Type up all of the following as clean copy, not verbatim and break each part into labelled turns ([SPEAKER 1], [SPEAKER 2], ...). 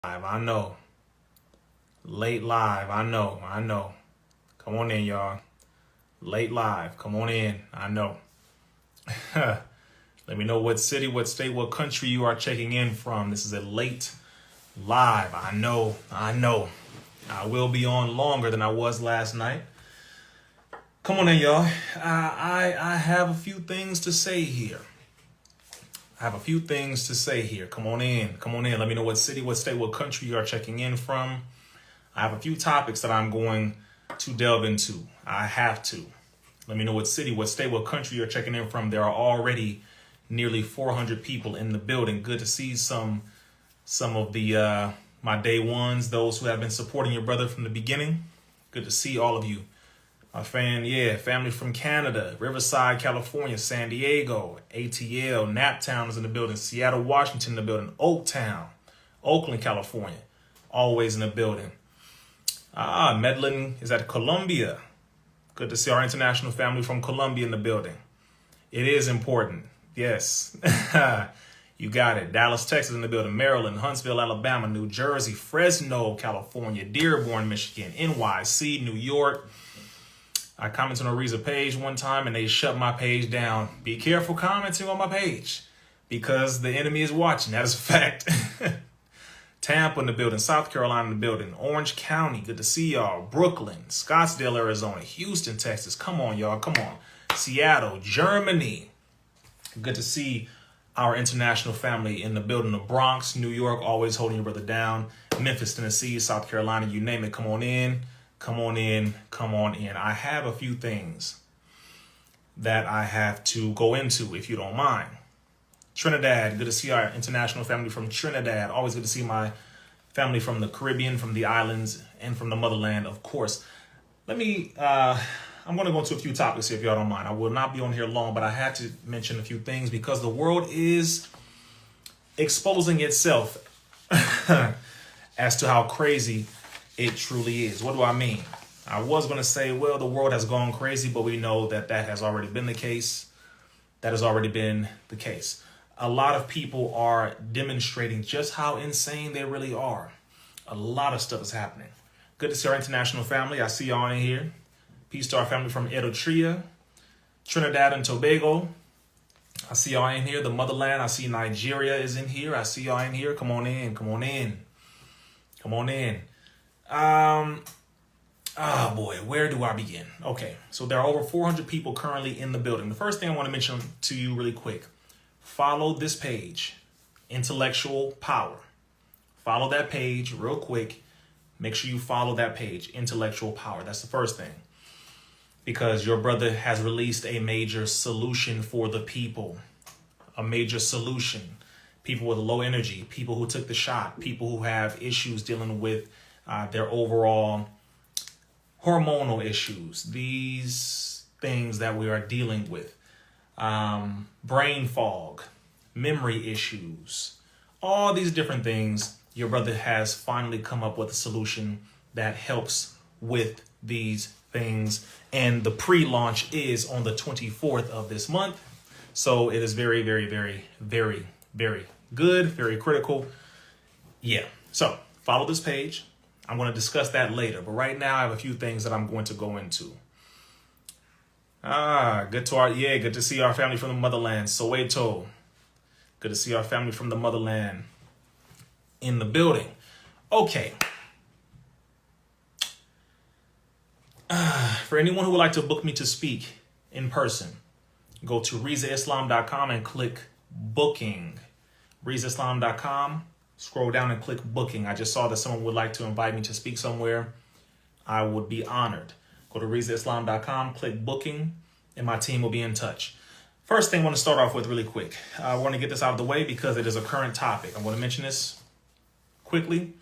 [SPEAKER 1] I know. Late live. I know. Come on in, y'all. Late live. Come on in. I know. Let me know what city, what state, what country you are checking in from. This is a late live. I know. I will be on longer than I was last night. Come on in, y'all. I have a few things to say here. Come on in. Let me know what city, what state, what country you are checking in from. I have a few topics that I'm going to delve into. I have to. Let me know what city, what state, what country you're checking in from. There are already nearly 400 people in the building. Good to see some of the my day ones, those who have been supporting your brother from the beginning. Good to see all of you. My family from Canada, Riverside, California, San Diego, ATL, Naptown is in the building, Seattle, Washington in the building, Oaktown, Oakland, California, always in the building. Medellin is at Colombia. Good to see our international family from Colombia in the building. It is important. Yes. You got it. Dallas, Texas in the building. Maryland, Huntsville, Alabama, New Jersey, Fresno, California, Dearborn, Michigan, NYC, New York. I commented on a Rizza page one time and they shut my page down. Be careful commenting on my page because the enemy is watching. That is a fact. Tampa in the building, South Carolina in the building, Orange County, good to see y'all. Brooklyn, Scottsdale, Arizona, Houston, Texas. Come on, y'all. Come on. Seattle, Germany. Good to see our international family in the building. The Bronx, New York, always holding your brother down. Memphis, Tennessee, South Carolina, you name it. Come on in. I have a few things that I have to go into, if you don't mind. Trinidad, good to see our international family from Trinidad. Always good to see my family from the Caribbean, from the islands, and from the motherland, of course. I'm going to go into a few topics here, if y'all don't mind. I will not be on here long, but I had to mention a few things because the world is exposing itself as to how crazy it truly is. What do I mean? I was going to say, well, the world has gone crazy, but we know that has already been the case. That has already been the case. A lot of people are demonstrating just how insane they really are. A lot of stuff is happening. Good to see our international family. I see y'all in here. Peace to our family from Eritrea, Trinidad and Tobago. I see y'all in here. The motherland. I see Nigeria is in here. I see y'all in here. Come on in. Where do I begin? Okay, so there are over 400 people currently in the building. The first thing I want to mention to you really quick, follow this page, Intellectual Power. Follow that page real quick. Make sure you follow that page, Intellectual Power. That's the first thing. Because your brother has released a major solution for the people. A major solution. People with low energy, people who took the shot, people who have issues dealing with their overall hormonal issues, these things that we are dealing with, brain fog, memory issues, all these different things. Your brother has finally come up with a solution that helps with these things. And the pre-launch is on the 24th of this month. So it is very, very, very, very, very good, very critical. Yeah. So follow this page. I'm going to discuss that later. But right now I have a few things that I'm going to go into. Good to see our family from the motherland. Soweto. Good to see our family from the motherland in the building. Okay. For anyone who would like to book me to speak in person, go to RizzaIslam.com and click booking. RizzaIslam.com. Scroll down and click booking. I just saw that someone would like to invite me to speak somewhere. I would be honored. Go to RizzaIslam.com, click booking, and my team will be in touch. First thing I want to start off with really quick. I want to get this out of the way because it is a current topic. I'm going to mention this quickly,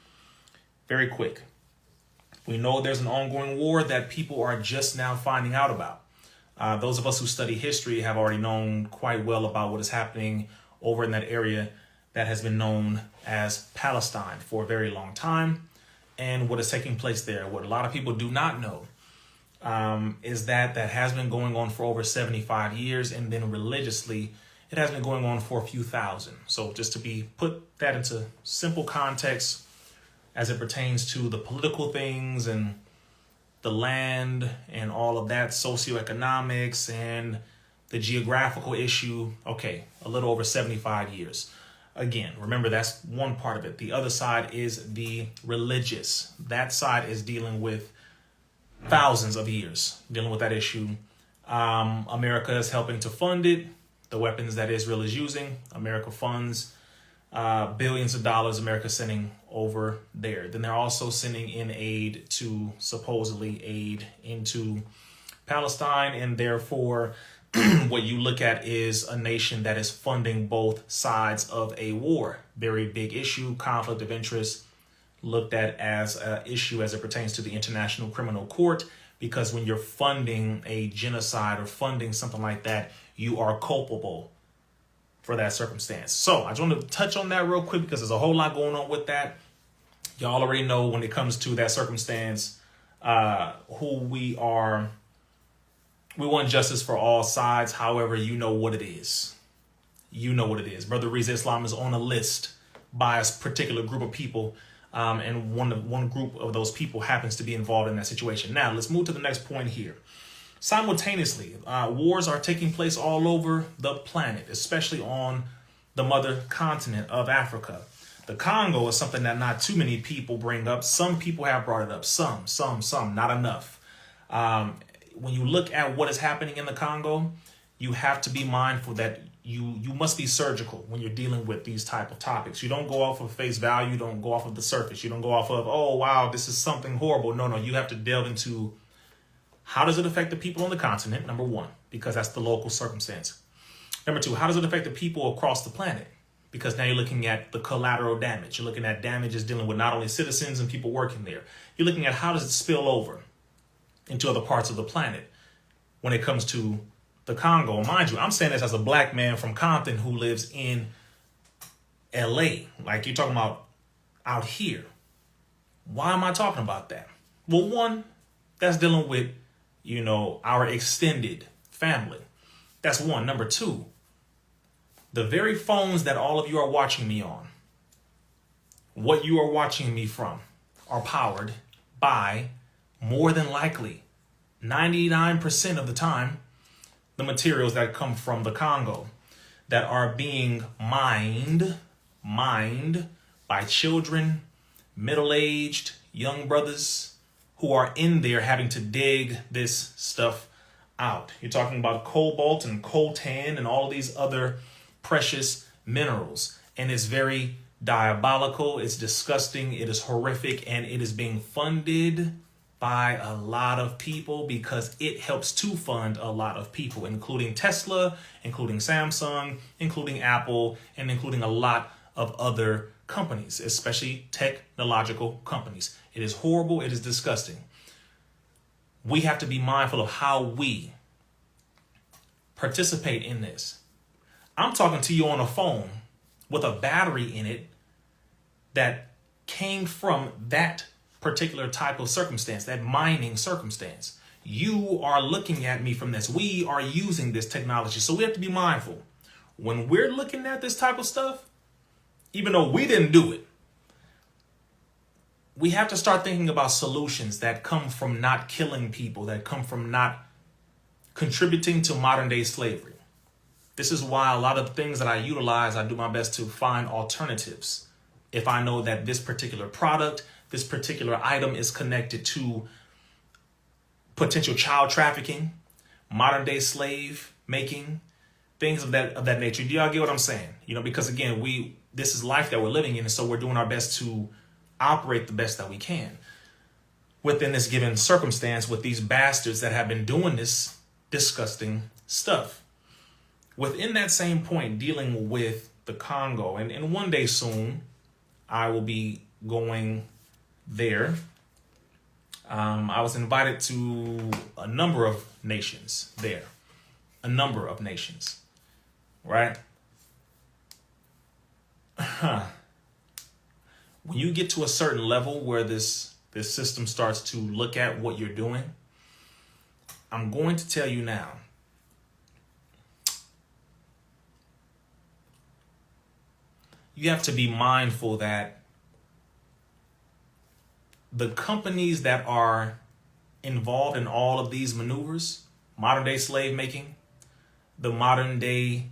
[SPEAKER 1] very quick. We know there's an ongoing war that people are just now finding out about. Those of us who study history have already known quite well about what is happening over in that area that has been known as Palestine for a very long time, and what is taking place there. What a lot of people do not know is that has been going on for over 75 years, and then religiously it has been going on for a few thousand. So just to put that into simple context, as it pertains to the political things and the land and all of that, socioeconomics and the geographical issue. Okay, a little over 75 years. Again, remember, that's one part of it. The other side is the religious. That side is dealing with thousands of years, dealing with that issue. America is helping to fund it. The weapons that Israel is using, America funds. Billions of dollars America sending over there. Then they're also sending in aid to supposedly aid into Palestine, and therefore what you look at is a nation that is funding both sides of a war. Very big issue, conflict of interest, looked at as an issue as it pertains to the International Criminal Court, because when you're funding a genocide or funding something like that, you are culpable for that circumstance. So I just want to touch on that real quick because there's a whole lot going on with that. Y'all already know when it comes to that circumstance, who we are. We want justice for all sides. However, you know what it is. You know what it is. Brother Rizza Islam is on a list by a particular group of people. And one group of those people happens to be involved in that situation. Now, let's move to the next point here. Simultaneously, wars are taking place all over the planet, especially on the mother continent of Africa. The Congo is something that not too many people bring up. Some people have brought it up. Some, not enough. When you look at what is happening in the Congo, you have to be mindful that you must be surgical when you're dealing with these type of topics. You don't go off of face value. You don't go off of the surface. You don't go off of, oh, wow, this is something horrible. No, you have to delve into how does it affect the people on the continent, number one, because that's the local circumstance. Number two, how does it affect the people across the planet? Because now you're looking at the collateral damage. You're looking at damages dealing with not only citizens and people working there. You're looking at how does it spill over into other parts of the planet when it comes to the Congo. And mind you, I'm saying this as a black man from Compton who lives in LA. Like you're talking about out here. Why am I talking about that? Well, one, that's dealing with, our extended family. That's one. Number two, the very phones that all of you are watching me on, what you are watching me from, are powered by, more than likely, 99% of the time, the materials that come from the Congo that are being mined by children, middle-aged, young brothers who are in there having to dig this stuff out. You're talking about cobalt and coltan and all of these other precious minerals. And it's very diabolical. It's disgusting. It is horrific. And it is being funded by a lot of people because it helps to fund a lot of people, including Tesla, including Samsung, including Apple, and including a lot of other companies, especially technological companies. It is horrible. It is disgusting. We have to be mindful of how we participate in this. I'm talking to you on a phone with a battery in it that came from that particular type of circumstance, that mining circumstance. You are looking at me from this. We are using this technology. So we have to be mindful. When we're looking at this type of stuff, even though we didn't do it, we have to start thinking about solutions that come from not killing people, that come from not contributing to modern day slavery. This is why a lot of the things that I utilize, I do my best to find alternatives. If I know that this particular product, this particular item is connected to potential child trafficking, modern day slave making, things of that nature. Do y'all get what I'm saying? Because again, this is life that we're living in, and so we're doing our best to operate the best that we can within this given circumstance with these bastards that have been doing this disgusting stuff. Within that same point, dealing with the Congo, and one day soon, I will be going there. I was invited to a number of nations there. A number of nations. Right? When you get to a certain level where this system starts to look at what you're doing, I'm going to tell you now. You have to be mindful that the companies that are involved in all of these maneuvers, modern day slave making, the modern day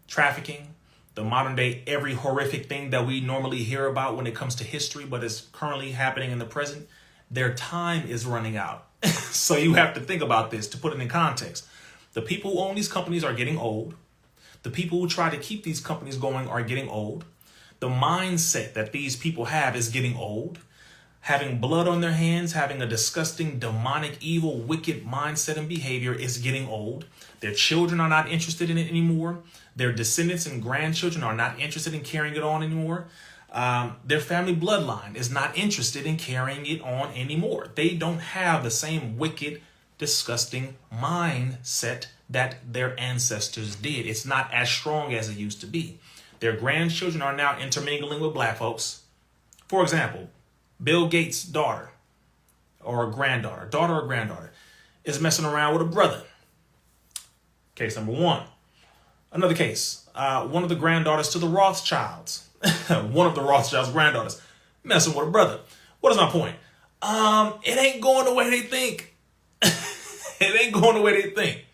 [SPEAKER 1] trafficking, the modern day every horrific thing that we normally hear about when it comes to history, but is currently happening in the present, their time is running out. So you have to think about this to put it in context. The people who own these companies are getting old. The people who try to keep these companies going are getting old. The mindset that these people have is getting old. Having blood on their hands, having a disgusting, demonic, evil, wicked mindset and behavior is getting old. Their children are not interested in it anymore. Their descendants and grandchildren are not interested in carrying it on anymore. Their family bloodline is not interested in carrying it on anymore. They don't have the same wicked, disgusting mindset that their ancestors did. It's not as strong as it used to be. Their grandchildren are now intermingling with black folks. For example, Bill Gates' daughter or granddaughter, daughter or granddaughter, is messing around with a brother. Case number one. Another case, one of the granddaughters to the Rothschilds, one of the Rothschilds' granddaughters, messing with a brother. What is my point? It ain't going the way they think. It ain't going the way they think.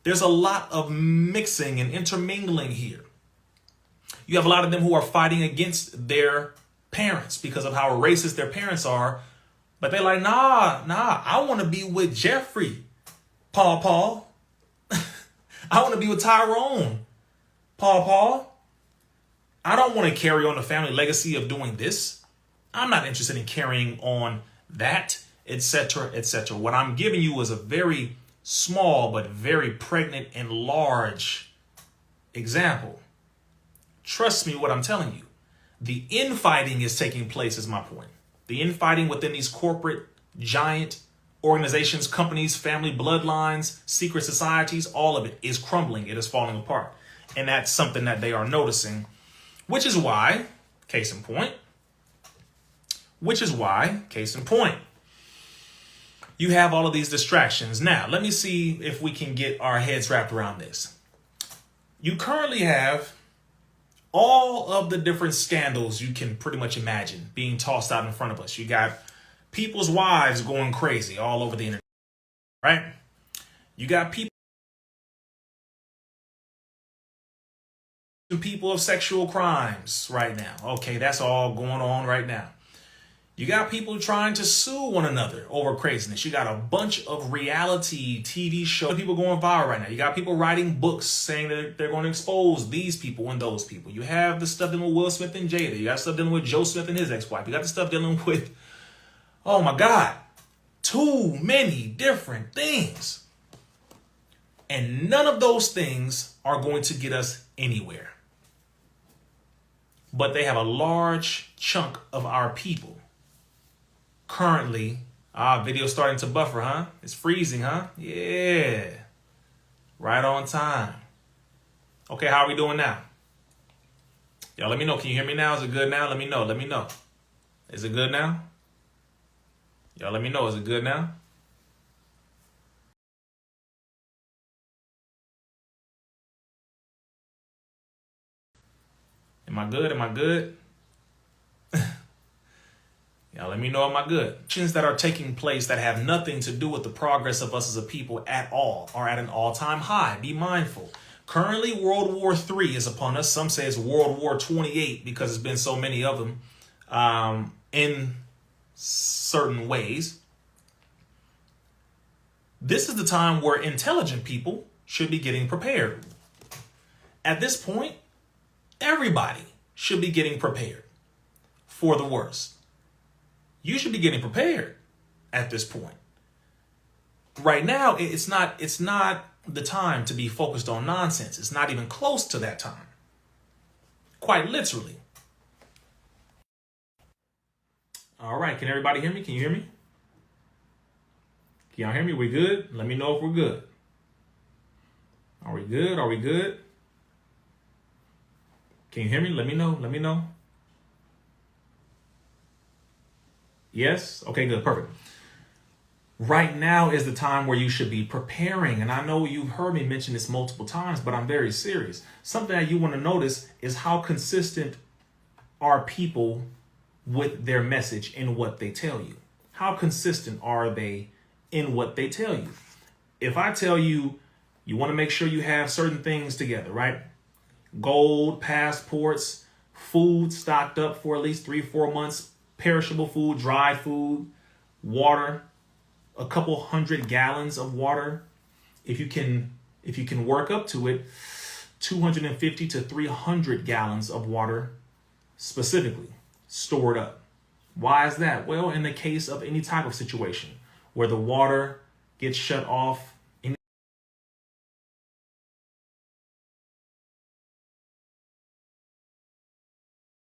[SPEAKER 1] There's a lot of mixing and intermingling here. You have a lot of them who are fighting against their parents because of how racist their parents are. But they're like, nah, I want to be with Jeffrey, Paul. I want to be with Tyrone, Paul. I don't want to carry on the family legacy of doing this. I'm not interested in carrying on that, etc., etc. What I'm giving you is a very small but very pregnant and large example. Trust me what I'm telling you. The infighting is taking place is my point. The infighting within these corporate giant organizations, companies, family bloodlines, secret societies, all of it is crumbling. It is falling apart. And that's something that they are noticing, which is why, case in point, you have all of these distractions. Now, let me see if we can get our heads wrapped around this. You currently have all of the different scandals you can pretty much imagine being tossed out in front of us. You got people's wives going crazy all over the internet, right? You got people of sexual crimes right now. Okay, that's all going on right now. You got people trying to sue one another over craziness. You got a bunch of reality TV shows, people going viral right now. You got people writing books saying that they're going to expose these people and those people. You have the stuff dealing with Will Smith and Jada. You got stuff dealing with Joe Smith and his ex-wife. You got the stuff dealing with, oh my God, too many different things. And none of those things are going to get us anywhere. But they have a large chunk of our people. Currently, video starting to buffer, huh? It's freezing, huh? Yeah. Right on time. Okay, how are we doing now? Y'all let me know. Can you hear me now? Is it good now? Let me know. Is it good now? Y'all let me know. Is it good now? Am I good? Y'all let me know, am I good? Actions that are taking place that have nothing to do with the progress of us as a people at all are at an all-time high. Be mindful. Currently, World War III is upon us. Some say it's World War 28 because there's been so many of them in certain ways. This is the time where intelligent people should be getting prepared. At this point, everybody should be getting prepared for the worst. You should be getting prepared at this point. Right now, it's not the time to be focused on nonsense. It's not even close to that time. Quite literally. All right, can everybody hear me? Can you hear me? Can y'all hear me? We good? Let me know if we're good. Are we good? Can you hear me? Let me know. Yes? Okay, good. Perfect. Right now is the time where you should be preparing. And I know you've heard me mention this multiple times, but I'm very serious. Something that you want to notice is how consistent our people with their message in what they tell you? How consistent are they in what they tell you? If I tell you, you want to make sure you have certain things together, right? Gold, passports, food stocked up for at least 3-4 months, perishable food, dry food, water, a couple 100 gallons of water. If you can work up to it, 250 to 300 gallons of water specifically stored up. Why is that? Well, in the case of any type of situation where the water gets shut off, any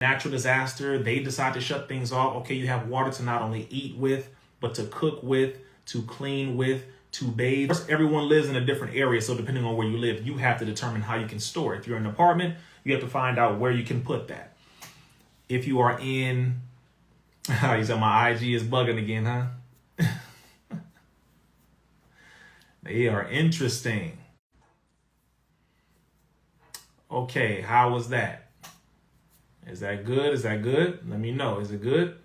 [SPEAKER 1] natural disaster, they decide to shut things off. Okay, you have water to not only eat with, but to cook with, to clean with, to bathe. Everyone lives in a different area, so depending on where you live, you have to determine how you can store it. If you're in an apartment, you have to find out where you can put that. If you are in, you said my IG is bugging again, huh? They are interesting. Okay, how was that? Is that good? Is that good? Let me know. Is it good?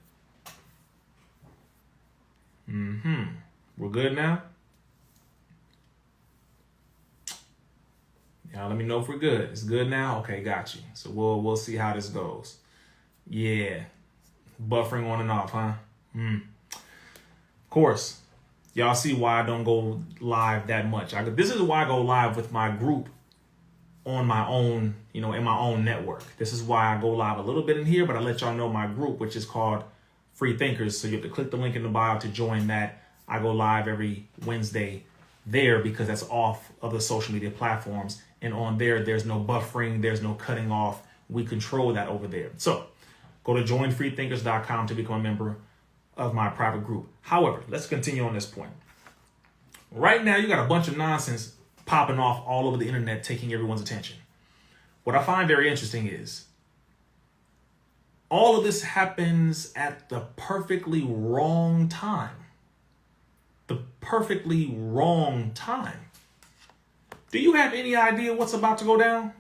[SPEAKER 1] We're good now? Y'all let me know if we're good. It's good now? Okay, got you. So we'll see how this goes. Yeah. Buffering on and off, huh? Of course. Y'all see why I don't go live that much. This is why I go live with my group on my own, in my own network. This is why I go live a little bit in here, but I let y'all know my group, which is called Free Thinkers. So you have to click the link in the bio to join that. I go live every Wednesday there because that's off of the social media platforms. And on there, there's no buffering. There's no cutting off. We control that over there. So go to joinfreethinkers.com to become a member of my private group. However, let's continue on this point. Right now, you got a bunch of nonsense popping off all over the internet, taking everyone's attention. What I find very interesting is all of this happens at the perfectly wrong time. The perfectly wrong time. Do you have any idea what's about to go down?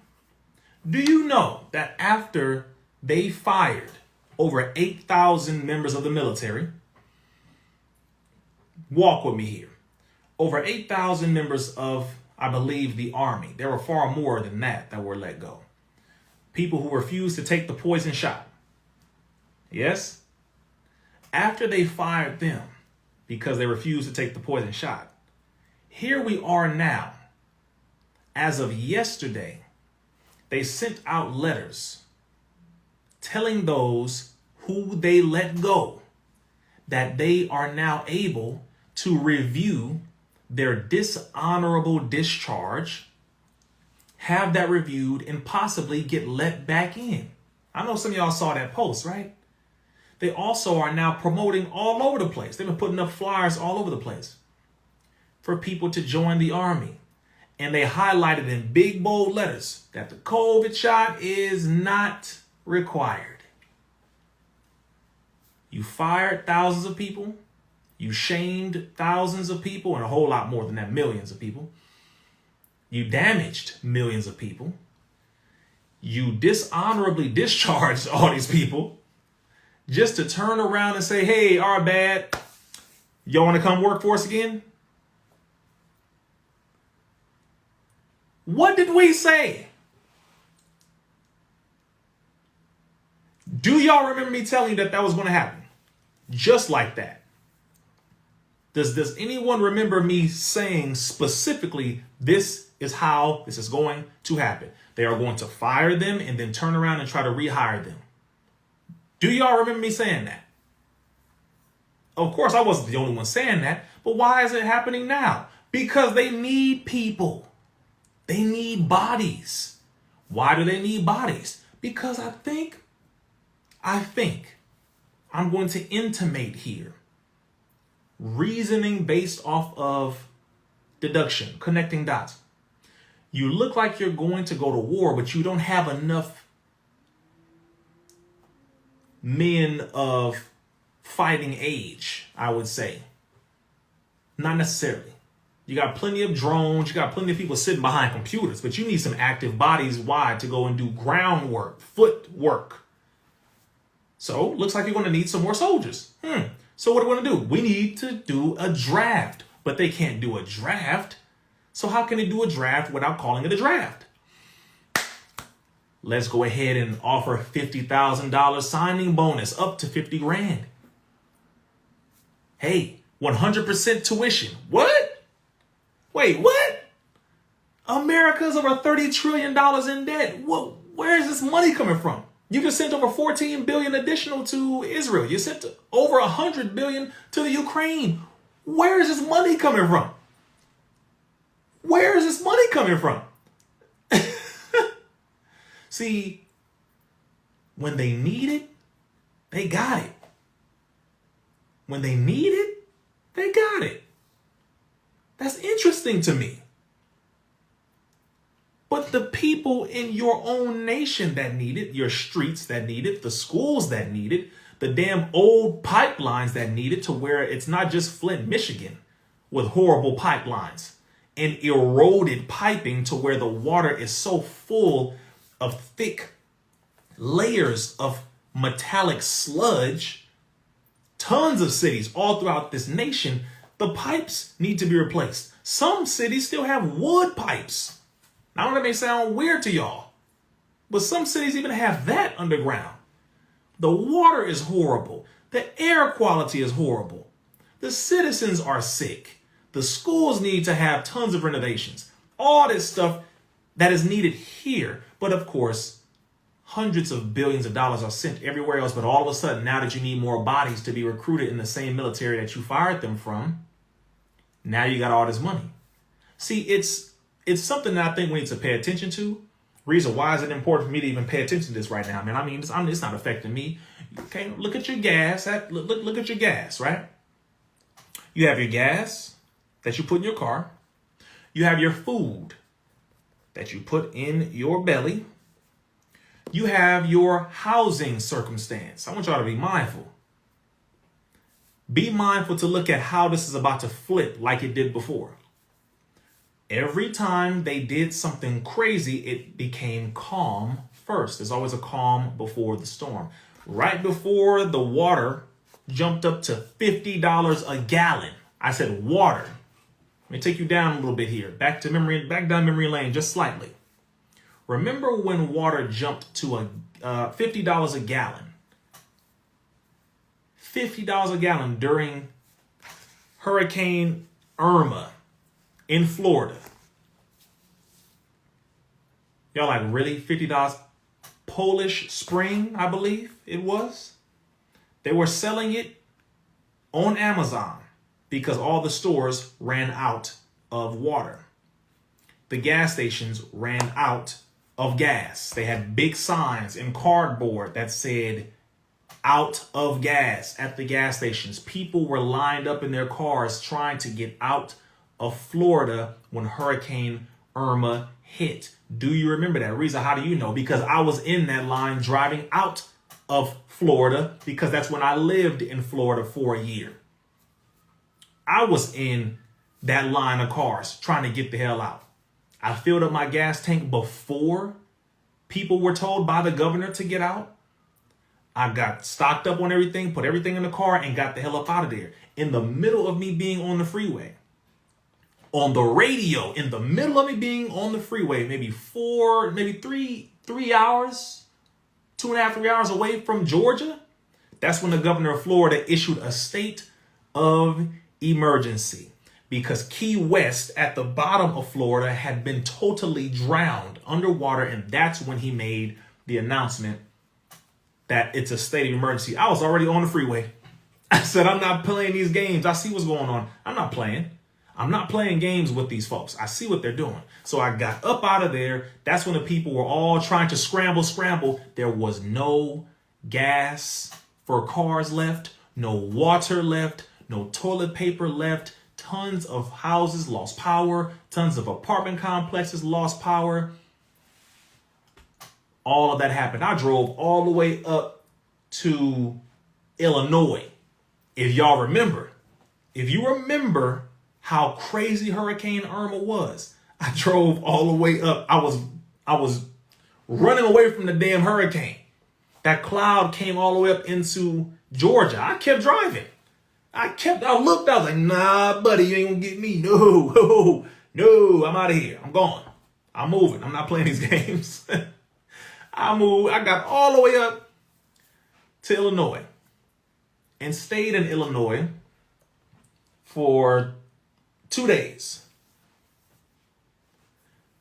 [SPEAKER 1] Do you know that after they fired over 8,000 members of the military, walk with me here, over 8,000 members of, I believe, the Army. There were far more than that were let go. People who refused to take the poison shot. Yes? After they fired them because they refused to take the poison shot, here we are now. As of yesterday, they sent out letters telling those who they let go that they are now able to review their dishonorable discharge, have that reviewed, and possibly get let back in. I know some of y'all saw that post, right? They also are now promoting all over the place. They've been putting up flyers all over the place for people to join the Army. And they highlighted in big, bold letters that the COVID shot is not required. You fired thousands of people. You shamed thousands of people, and a whole lot more than that, millions of people. You damaged millions of people. You dishonorably discharged all these people just to turn around and say, hey, our bad. Y'all want to come work for us again? What did we say? Do y'all remember me telling you that was going to happen? Just like that. Does anyone remember me saying specifically, this is how this is going to happen? They are going to fire them and then turn around and try to rehire them. Do y'all remember me saying that? Of course, I wasn't the only one saying that, but why is it happening now? Because they need people. They need bodies. Why do they need bodies? Because I think I'm going to intimate here. Reasoning based off of deduction, connecting dots. You look like you're going to go to war, but you don't have enough men of fighting age, I would say. Not necessarily. You got plenty of drones. You got plenty of people sitting behind computers, but you need some active bodies wide to go and do groundwork, footwork. So looks like you're going to need some more soldiers. So what do we want to do? We need to do a draft, but they can't do a draft. So how can they do a draft without calling it a draft? Let's go ahead and offer $50,000 signing bonus up to 50 grand. Hey, 100% tuition. What? Wait, what? America's over $30 trillion in debt. Where is this money coming from? You just sent over 14 billion additional to Israel. You sent over 100 billion to the Ukraine. Where is this money coming from? Where is this money coming from? See, when they need it, they got it. When they need it, they got it. That's interesting to me. But the people in your own nation that need it, your streets that need it, the schools that need it, the damn old pipelines that need it, to where it's not just Flint, Michigan with horrible pipelines and eroded piping to where the water is so full of thick layers of metallic sludge. Tons of cities all throughout this nation, the pipes need to be replaced. Some cities still have wood pipes. Now, I know that may sound weird to y'all, but some cities even have that underground. The water is horrible. The air quality is horrible. The citizens are sick. The schools need to have tons of renovations. All this stuff that is needed here. But of course, hundreds of billions of dollars are sent everywhere else. But all of a sudden, now that you need more bodies to be recruited in the same military that you fired them from, now you got all this money. See, it's something that I think we need to pay attention to. Reason why is it important for me to even pay attention to this right now, man? I mean, it's not affecting me. Okay, look at your gas. Look at your gas, right? You have your gas that you put in your car. You have your food that you put in your belly. You have your housing circumstance. I want y'all to be mindful. Be mindful to look at how this is about to flip like it did before. Every time they did something crazy, it became calm first. There's always a calm before the storm. Right before the water jumped up to $50 a gallon. I said water. Let me take you down a little bit here. Back down memory lane just slightly. Remember when water jumped to $50 a gallon? $50 a gallon during Hurricane Irma in Florida. Y'all like, really? $50? Polish Spring, I believe it was. They were selling it on Amazon because all the stores ran out of water. The gas stations ran out of gas. They had big signs in cardboard that said out of gas at the gas stations. People were lined up in their cars trying to get out of Florida when Hurricane Irma hit. Do you remember that? Rizza, how do you know? Because I was in that line driving out of Florida, because that's when I lived in Florida for a year. I was in that line of cars trying to get the hell out. I filled up my gas tank before people were told by the governor to get out. I got stocked up on everything, put everything in the car, and got the hell up out of there. In the middle of me being on the freeway, on the radio, in the middle of me being on the freeway, maybe 3 hours, 2.5, 3 hours away from Georgia, that's when the governor of Florida issued a state of emergency, because Key West at the bottom of Florida had been totally drowned underwater. And that's when he made the announcement that it's a state of emergency. I was already on the freeway. I said, I'm not playing these games. I see what's going on. I'm not playing games with these folks. I see what they're doing. So I got up out of there. That's when the people were all trying to scramble. There was no gas for cars left, no water left, no toilet paper left. Tons of houses lost power. Tons of apartment complexes lost power. All of that happened. I drove all the way up to Illinois. If y'all remember, if you remember how crazy Hurricane Irma was, I drove all the way up. I was running away from the damn hurricane. That cloud came all the way up into Georgia. I kept driving. I looked, I was like, nah, buddy, you ain't gonna get me. No, I'm out of here. I'm gone. I'm moving. I'm not playing these games. I moved. I got all the way up to Illinois and stayed in Illinois for 2 days.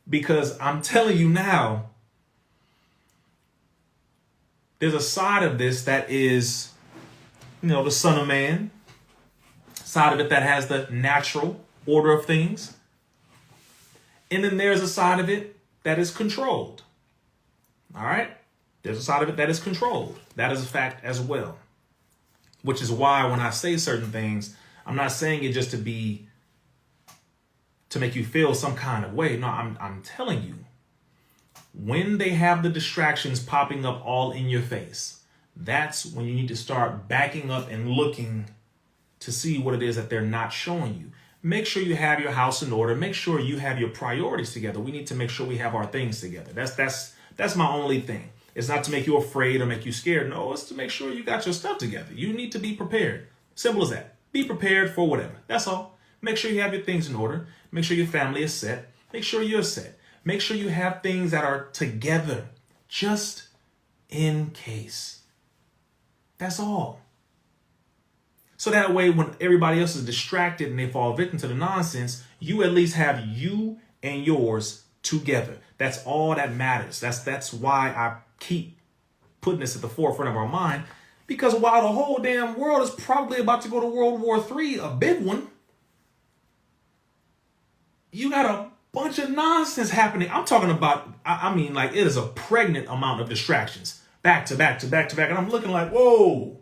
[SPEAKER 1] Because I'm telling you now, there's a side of this that is, the Son of Man, side of it that has the natural order of things. And then there's a side of it that is controlled. All right? There's a side of it that is controlled. That is a fact as well. Which is why when I say certain things, I'm not saying it just to make you feel some kind of way. No, I'm telling you, when they have the distractions popping up all in your face, that's when you need to start backing up and looking to see what it is that they're not showing you. Make sure you have your house in order. Make sure you have your priorities together. We need to make sure we have our things together. That's my only thing. It's not to make you afraid or make you scared. No, it's to make sure you got your stuff together. You need to be prepared. Simple as that. Be prepared for whatever. That's all. Make sure you have your things in order. Make sure your family is set. Make sure you're set. Make sure you have things that are together just in case. That's all. So that way, when everybody else is distracted and they fall victim to the nonsense, you at least have you and yours together. That's all that matters. That's why I keep putting this at the forefront of our mind, because while the whole damn world is probably about to go to World War III, a big one, you got a bunch of nonsense happening. I'm talking about, I mean, like, it is a pregnant amount of distractions, back to back to back to back. And I'm looking like, whoa.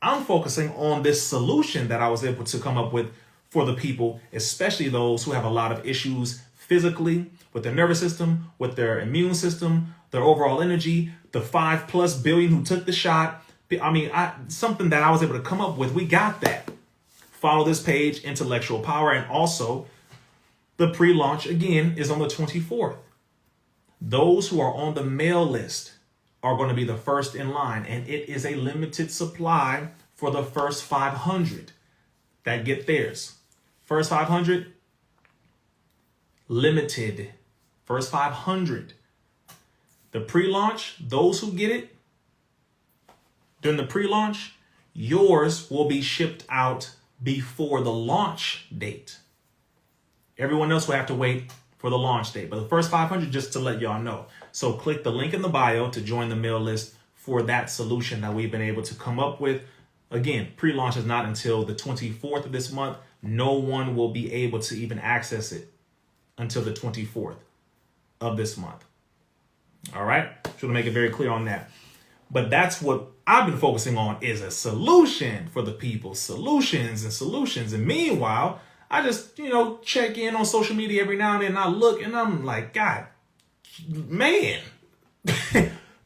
[SPEAKER 1] I'm focusing on this solution that I was able to come up with for the people, especially those who have a lot of issues physically, with their nervous system, with their immune system, their overall energy, the 5+ billion who took the shot. I mean, something that I was able to come up with. We got that. Follow this page, Intellectual Power, and also the pre-launch again is on the 24th. Those who are on the mail list are going to be the first in line, and it is a limited supply for the first 500 that get theirs. First 500, limited. First 500. The pre-launch, those who get it during the pre-launch, yours will be shipped out before the launch date. Everyone else will have to wait for the launch date, but the first 500, just to let y'all know. So click the link in the bio to join the mail list for that solution that we've been able to come up with. Again, pre-launch is not until the 24th of this month. No one will be able to even access it until the 24th of this month. All right. Just want to make it very clear on that. But that's what I've been focusing on, is a solution for the people, solutions. And meanwhile, I just, check in on social media every now and then, and I look and I'm like, God, man,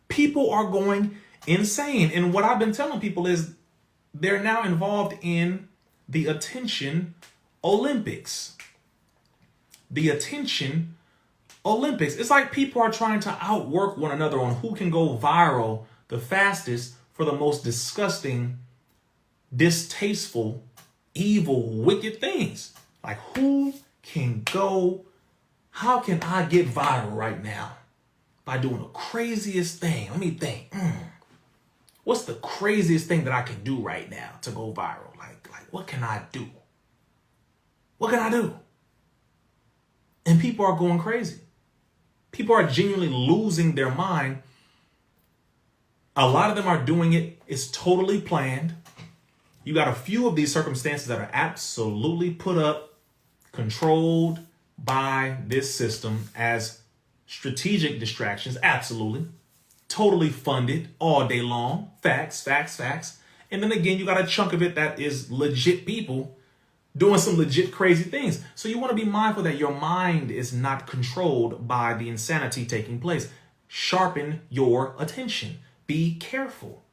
[SPEAKER 1] people are going insane. And what I've been telling people is they're now involved in the attention Olympics. The attention Olympics. It's like people are trying to outwork one another on who can go viral the fastest for the most disgusting, distasteful, evil, wicked things. Like, who can go, how can I get viral right now? By doing the craziest thing. Let me think. What's the craziest thing that I can do right now to go viral? Like, what can I do? What can I do? And people are going crazy. People are genuinely losing their mind. A lot of them are doing it. It's totally planned. You got a few of these circumstances that are absolutely put up, controlled by this system as strategic distractions. Absolutely. Totally funded all day long. Facts. And then again, you got a chunk of it that is legit people doing some legit crazy things. So you want to be mindful that your mind is not controlled by the insanity taking place. Sharpen your attention. Be careful.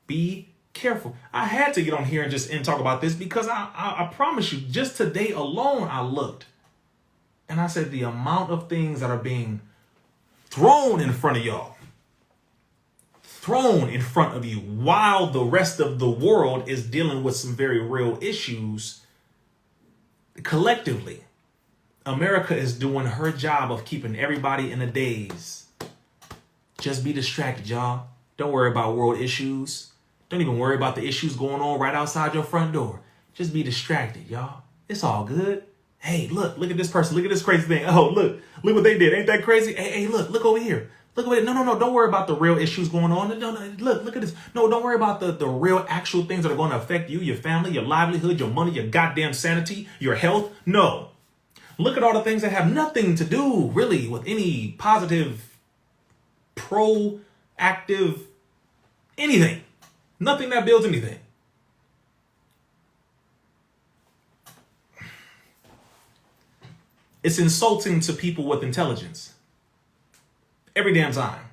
[SPEAKER 1] Be careful. I had to get on here and talk about this because I promise you, just today alone, I looked and I said the amount of things that are being thrown in front of y'all. Thrown in front of you while the rest of the world is dealing with some very real issues. Collectively, America is doing her job of keeping everybody in a daze. Just be distracted, y'all. Don't worry about world issues. Don't even worry about the issues going on right outside your front door. Just be distracted, y'all. It's all good. Hey, look at this person. Look at this crazy thing. Oh, look what they did. Ain't that crazy? Hey, look over here. Look over here. No. Don't worry about the real issues going on. No. Look at this. No, don't worry about the real actual things that are going to affect you, your family, your livelihood, your money, your goddamn sanity, your health. No. Look at all the things that have nothing to do really with any positive, proactive, anything. Nothing that builds anything. It's insulting to people with intelligence. Every damn time.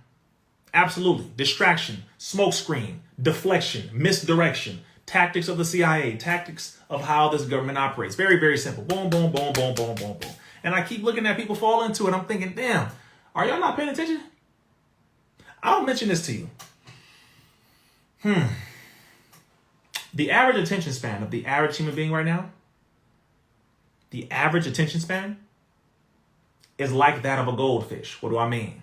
[SPEAKER 1] Absolutely. Distraction, smokescreen, deflection, misdirection, tactics of the CIA, tactics of how this government operates. Very, very simple. Boom, boom, boom, boom, boom, boom, boom. And I keep looking at people fall into it. I'm thinking, damn, are y'all not paying attention? I'll mention this to you. The average attention span of the average human being right now, the average attention span is like that of a goldfish. What do I mean?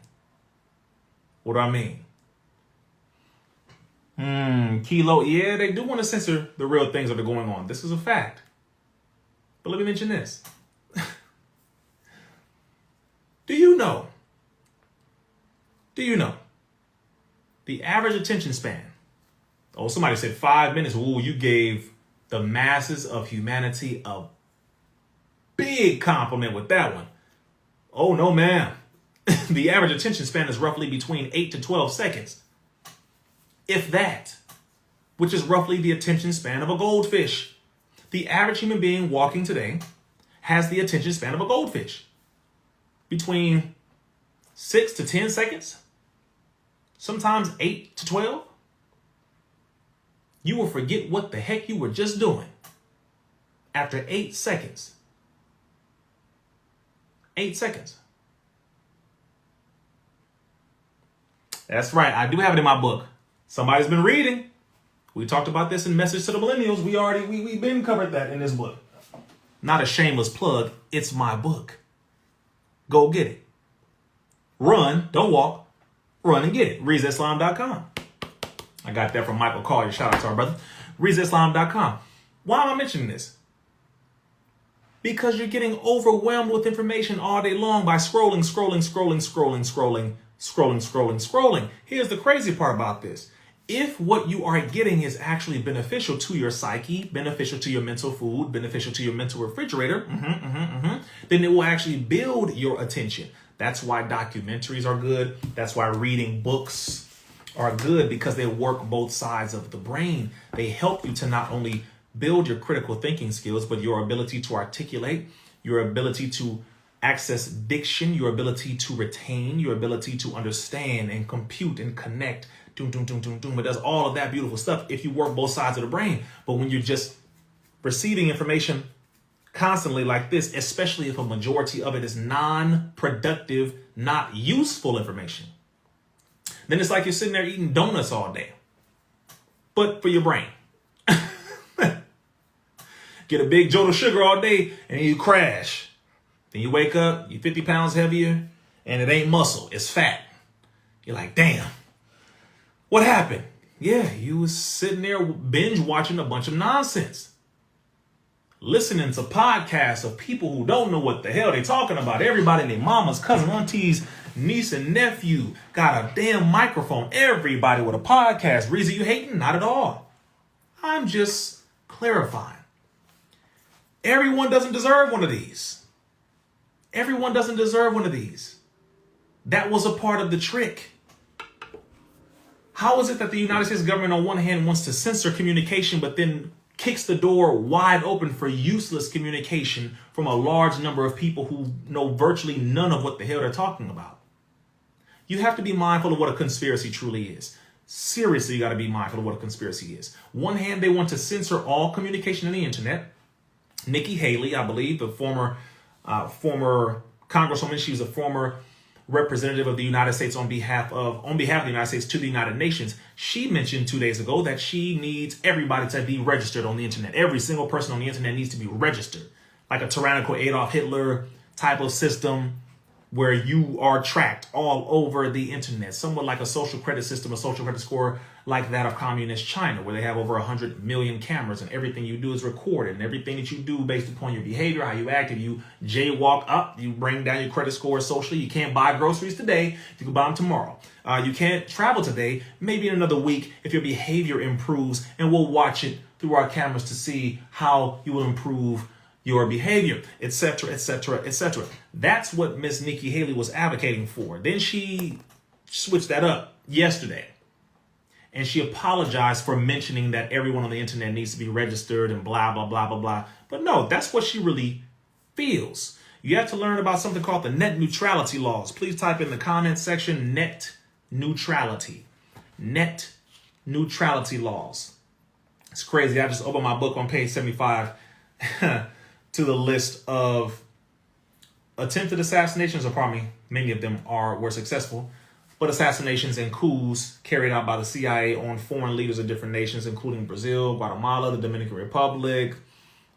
[SPEAKER 1] Kilo, yeah, they do want to censor the real things that are going on. This is a fact. But let me mention this. Do you know? The average attention span. Oh, somebody said 5 minutes. Ooh, you gave the masses of humanity a big compliment with that one. Oh, no, ma'am. The average attention span is roughly between 8 to 12 seconds. If that, which is roughly the attention span of a goldfish. The average human being walking today has the attention span of a goldfish. Between 6 to 10 seconds. Sometimes 8 to 12. You will forget what the heck you were just doing after 8 seconds. 8 seconds. That's right. I do have it in my book. Somebody's been reading. We talked about this in Message to the Millennials. We've been covered that in this book. Not a shameless plug. It's my book. Go get it. Run, don't walk. Run and get it. RizzaIslam.com. I got that from Michael Collier. Shout out to our brother. RizzaIslam.com. Why am I mentioning this? Because you're getting overwhelmed with information all day long by scrolling. Here's the crazy part about this. If what you are getting is actually beneficial to your psyche, beneficial to your mental food, beneficial to your mental refrigerator, then it will actually build your attention. That's why documentaries are good. That's why reading books are good, because they work both sides of the brain. They help you to not only build your critical thinking skills, but your ability to articulate, your ability to access diction, your ability to retain, your ability to understand and compute and connect. It does all of that beautiful stuff if you work both sides of the brain. But when you're just receiving information constantly like this, especially if a majority of it is non-productive, not useful information, then it's like you're sitting there eating donuts all day, but for your brain. Get a big jolt of sugar all day and then you crash. Then you wake up, you're 50 pounds heavier, and it ain't muscle, it's fat. You're like, damn, what happened? Yeah, you was sitting there binge watching a bunch of nonsense. Listening to podcasts of people who don't know what the hell they're talking about. Everybody, their mamas, cousin, aunties, niece, and nephew got a damn microphone. Everybody with a podcast. Rizza, you hating? Not at all. I'm just clarifying. Everyone doesn't deserve one of these. Everyone doesn't deserve one of these. That was a part of the trick. How is it that the United States government on one hand wants to censor communication, but then kicks the door wide open for useless communication from a large number of people who know virtually none of what the hell they're talking about? You have to be mindful of what a conspiracy truly is. Seriously, you got to be mindful of what a conspiracy is. One hand, they want to censor all communication on the internet. Nikki Haley, I believe, the former congresswoman, she was a former representative of the United States on behalf of the United States to the United Nations, she mentioned 2 days ago that she needs everybody to be registered on the internet. Every single person on the internet needs to be registered, like a tyrannical Adolf Hitler type of system where you are tracked all over the internet, somewhat like a social credit system, a social credit score like that of communist China, where they have over 100 million cameras and everything you do is recorded, and everything that you do based upon your behavior, how you act. If you jaywalk up, you bring down your credit score socially. You can't buy groceries today, you can buy them tomorrow. You can't travel today, maybe in another week if your behavior improves, and we'll watch it through our cameras to see how you will improve your behavior, etc., etc., etc. That's what Miss Nikki Haley was advocating for. Then she switched that up yesterday, and she apologized for mentioning that everyone on the internet needs to be registered and blah, blah, blah, blah, blah. But no, that's what she really feels. You have to learn about something called the net neutrality laws. Please type in the comment section, net neutrality. Net neutrality laws. It's crazy. I just opened my book on page 75 to the list of attempted assassinations, or probably many of them were successful, but assassinations and coups carried out by the CIA on foreign leaders of different nations, including Brazil, Guatemala, the Dominican Republic,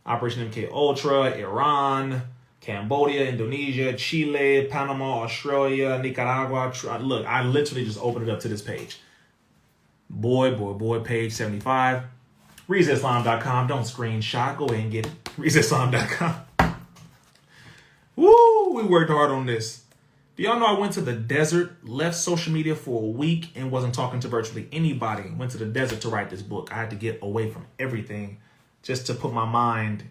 [SPEAKER 1] Operation MK Ultra, Iran, Cambodia, Indonesia, Chile, Panama, Australia, Nicaragua. Look, I literally just opened it up to this page. Boy, page 75. RizzaIslam.com. Don't screenshot. Go ahead and get it. RizzaIslam.com. Woo! We worked hard on this. Do y'all know I went to the desert, left social media for a week, and wasn't talking to virtually anybody? Went to the desert to write this book. I had to get away from everything just to put my mind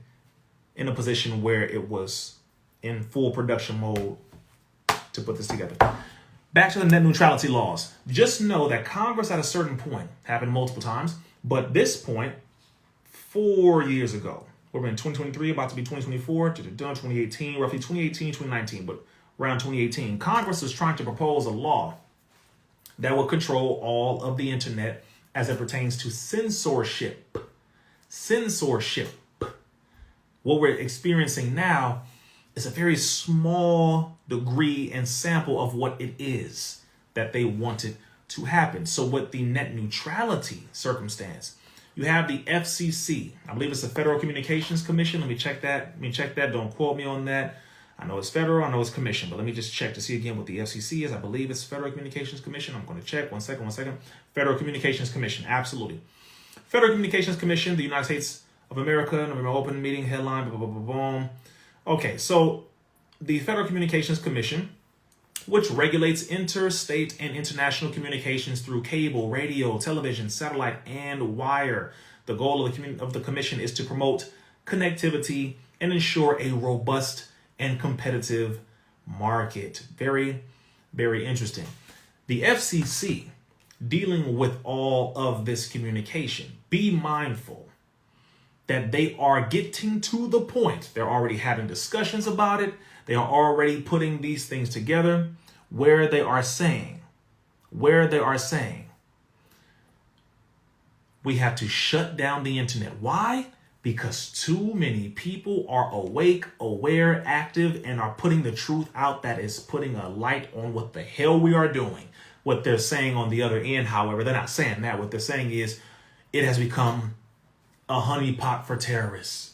[SPEAKER 1] in a position where it was in full production mode to put this together. Back to the net neutrality laws. Just know that Congress at a certain point, happened multiple times, but this point, 4 years ago, we're in 2023, about to be 2024, to done 2018, roughly 2018, 2019, but around 2018, Congress was trying to propose a law that will control all of the internet as it pertains to censorship. Censorship. What we're experiencing now is a very small degree and sample of what it is that they wanted to happen. So with the net neutrality circumstance, you have the FCC. I believe it's the Federal Communications Commission. Let me check that. Don't quote me on that. I know it's federal. I know it's commission. But let me just check to see again what the FCC is. I believe it's Federal Communications Commission. I'm going to check. One second. Federal Communications Commission. Absolutely. Federal Communications Commission, the United States of America. November open meeting headline. Blah, blah, blah, blah, blah. Okay, so the Federal Communications Commission, which regulates interstate and international communications through cable, radio, television, satellite, and wire. The goal of the commission is to promote connectivity and ensure a robust and competitive market. Very, very interesting. The FCC, dealing with all of this communication, be mindful that they are getting to the point. They're already having discussions about it. They are already putting these things together where they are saying, we have to shut down the internet. Why? Because too many people are awake, aware, active, and are putting the truth out that is putting a light on what the hell we are doing. What they're saying on the other end, however, they're not saying that. What they're saying is it has become a honeypot for terrorists.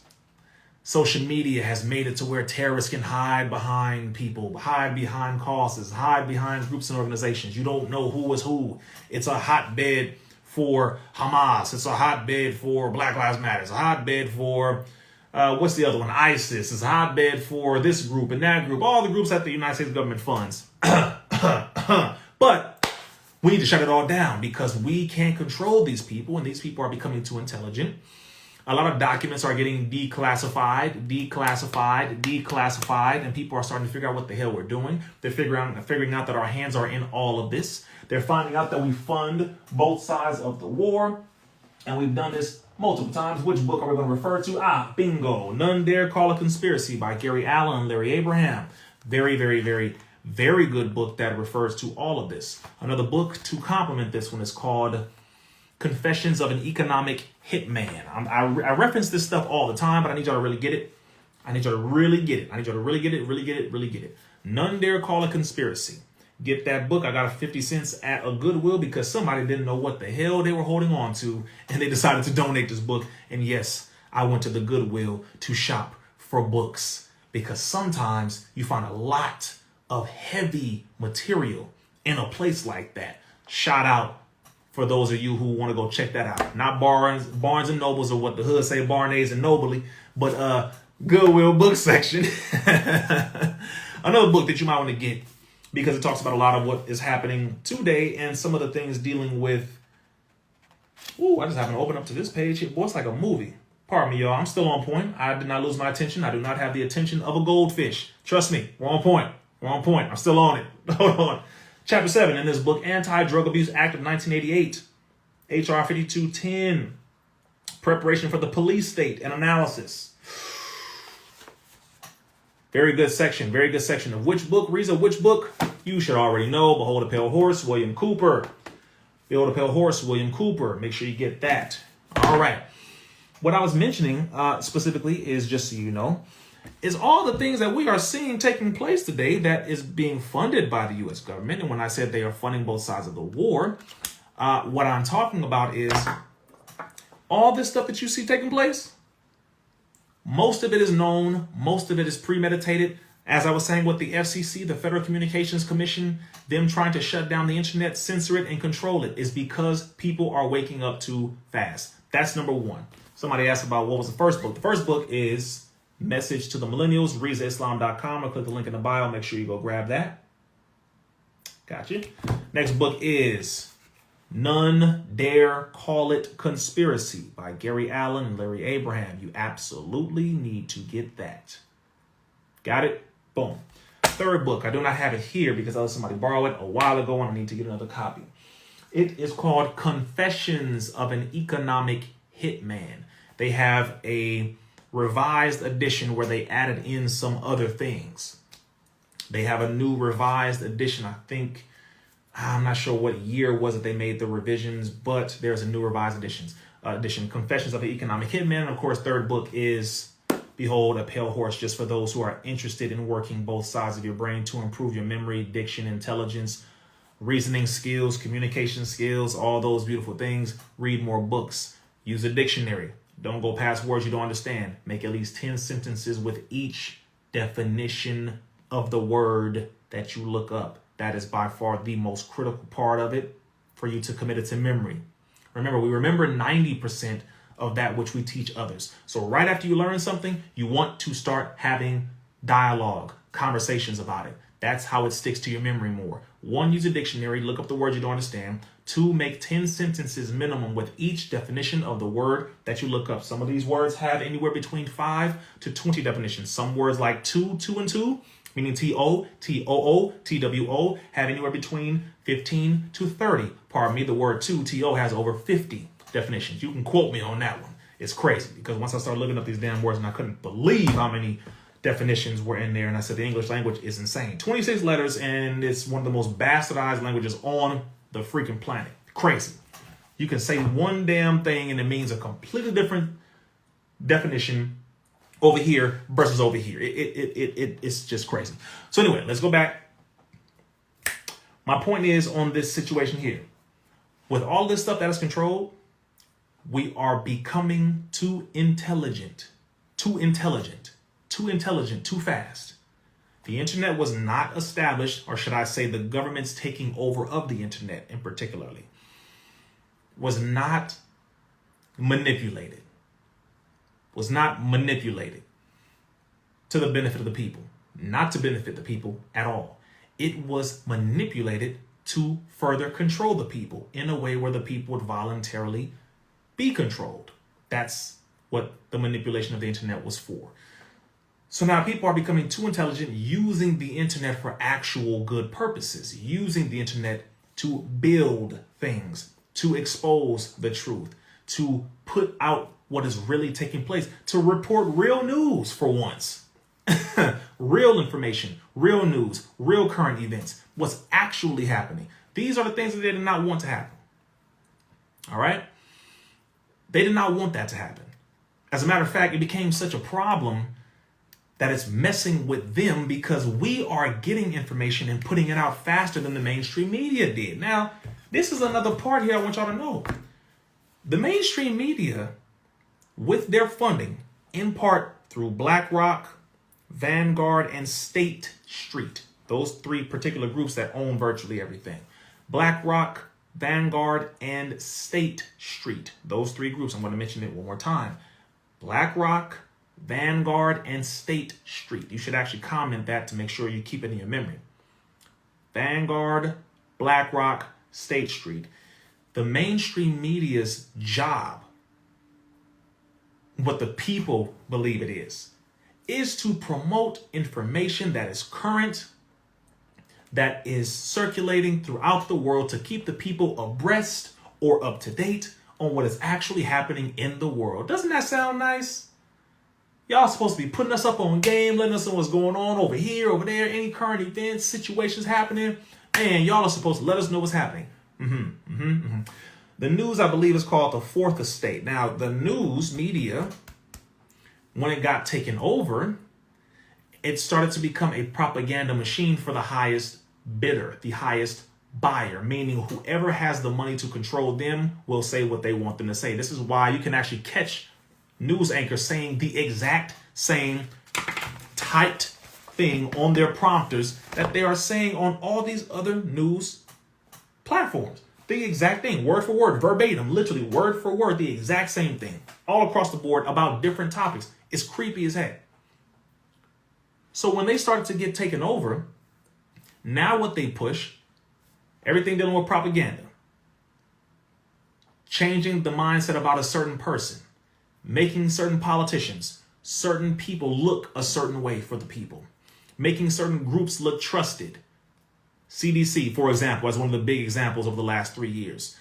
[SPEAKER 1] Social media has made it to where terrorists can hide behind people, hide behind causes, hide behind groups and organizations. You don't know who is who. It's a hotbed for Hamas. It's a hotbed for Black Lives Matter. It's a hotbed for, what's the other one? ISIS. It's a hotbed for this group and that group. All the groups that the United States government funds. But we need to shut it all down because we can't control these people, and these people are becoming too intelligent. A lot of documents are getting declassified, and people are starting to figure out what the hell we're doing. They're figuring out that our hands are in all of this. They're finding out that we fund both sides of the war, and we've done this multiple times. Which book are we going to refer to? Bingo. None Dare Call a Conspiracy by Gary Allen and Larry Abraham. Very, very, very, very good book that refers to all of this. Another book to complement this one is called Confessions of an Economic Hitman. I reference this stuff all the time, but I need y'all to really get it. I need y'all to really get it. Really get it. None Dare Call a Conspiracy. Get that book. I got a 50 cents at a Goodwill because somebody didn't know what the hell they were holding on to, and they decided to donate this book. And yes, I went to the Goodwill to shop for books because sometimes you find a lot of heavy material in a place like that. Shout out for those of you who want to go check that out. Not Barnes and Nobles, or what the hood say, Barnes and Nobley, but Goodwill book section. Another book that you might want to get, because it talks about a lot of what is happening today and some of the things dealing with. Ooh, I just happened to open up to this page. Boy, it's like a movie. Pardon me, y'all. I'm still on point. I did not lose my attention. I do not have the attention of a goldfish. Trust me, we're on point. We're on point. I'm still on it. Hold on. Chapter 7 in this book, Anti-Drug Abuse Act of 1988, H.R. 5210, Preparation for the Police State and Analysis. Very good section. Very good section. Of which book, Rizza? Which book? You should already know. Behold a Pale Horse, William Cooper. Behold a Pale Horse, William Cooper. Make sure you get that. All right. What I was mentioning specifically is, just so you know, is all the things that we are seeing taking place today that is being funded by the U.S. government. And when I said they are funding both sides of the war, what I'm talking about is all this stuff that you see taking place. Most of it is known. Most of it is premeditated. As I was saying with the FCC, the Federal Communications Commission, them trying to shut down the internet, censor it, and control it is because people are waking up too fast. That's number one. Somebody asked about what was the first book. The first book is Message to the Millennials, RizzaIslam.com. I'll click the link in the bio. Make sure you go grab that. Gotcha. Next book is None Dare Call It Conspiracy by Gary Allen and Larry Abraham. You absolutely need to get that. Got it? Boom. Third book. I do not have it here because I let somebody borrow it a while ago and I need to get another copy. It is called Confessions of an Economic Hitman. They have a revised edition where they added in some other things. They have a new revised edition. I think, I'm not sure what year was it they made the revisions, but there's a new revised edition. Confessions of the Economic Hitman. And of course, third book is Behold a Pale Horse, just for those who are interested in working both sides of your brain to improve your memory, diction, intelligence, reasoning skills, communication skills, all those beautiful things. Read more books. Use a dictionary. Don't go past words you don't understand. Make at least 10 sentences with each definition of the word that you look up. That is by far the most critical part of it for you to commit it to memory. Remember, we remember 90% of that which we teach others. So right after you learn something, you want to start having dialogue, conversations about it. That's how it sticks to your memory more. 1, use a dictionary, look up the words you don't understand. 2, make 10 sentences minimum with each definition of the word that you look up. Some of these words have anywhere between 5 to 20 definitions. Some words like two and two, meaning T-O, T-O-O, T-W-O, have anywhere between 15 to 30. Pardon me, the word two, T-O, has over 50 definitions. You can quote me on that one. It's crazy because once I started looking up these damn words and I couldn't believe how many definitions were in there, and I said the English language is insane. 26 letters, and it's one of the most bastardized languages on the freaking planet. Crazy. You can say one damn thing and it means a completely different definition over here versus over here. It's just crazy. So anyway, let's go back. My point is on this situation here. With all this stuff that is controlled, we are becoming too intelligent, too fast. The internet was not established, or should I say the government's taking over of the internet in particularly, was not manipulated to the benefit of the people, not to benefit the people at all. It was manipulated to further control the people in a way where the people would voluntarily be controlled. That's what the manipulation of the internet was for. So now people are becoming too intelligent, using the internet for actual good purposes, using the internet to build things, to expose the truth, to put out what is really taking place, to report real news for once. Real information, real news, real current events, what's actually happening. These are the things that they did not want to happen. All right? They did not want that to happen. As a matter of fact, it became such a problem that it's messing with them because we are getting information and putting it out faster than the mainstream media did. Now, this is another part here I want y'all to know. The mainstream media, with their funding, in part through BlackRock, Vanguard, and State Street, those three particular groups that own virtually everything. BlackRock, Vanguard, and State Street. Those three groups, I'm going to mention it one more time. BlackRock, Vanguard, and State Street. You should actually comment that to make sure you keep it in your memory. Vanguard, BlackRock, State Street. The mainstream media's job, what the people believe it is to promote information that is current, that is circulating throughout the world to keep the people abreast or up to date on what is actually happening in the world. Doesn't that sound nice? Y'all supposed to be putting us up on game, letting us know what's going on over here, over there, any current events, situations happening. Man, y'all are supposed to let us know what's happening. The news, I believe, is called the Fourth Estate. Now, the news media, when it got taken over, it started to become a propaganda machine for the highest bidder, the highest buyer, meaning whoever has the money to control them will say what they want them to say. This is why you can actually catch news anchors saying the exact same typed thing on their prompters that they are saying on all these other news platforms. The exact thing, word for word, verbatim, literally word for word, the exact same thing all across the board about different topics. It's creepy as heck. So when they started to get taken over, now what they push, everything dealing with propaganda, changing the mindset about a certain person, making certain politicians, certain people look a certain way for the people, making certain groups look trusted. CDC, for example, as one of the big examples of the last 3 years.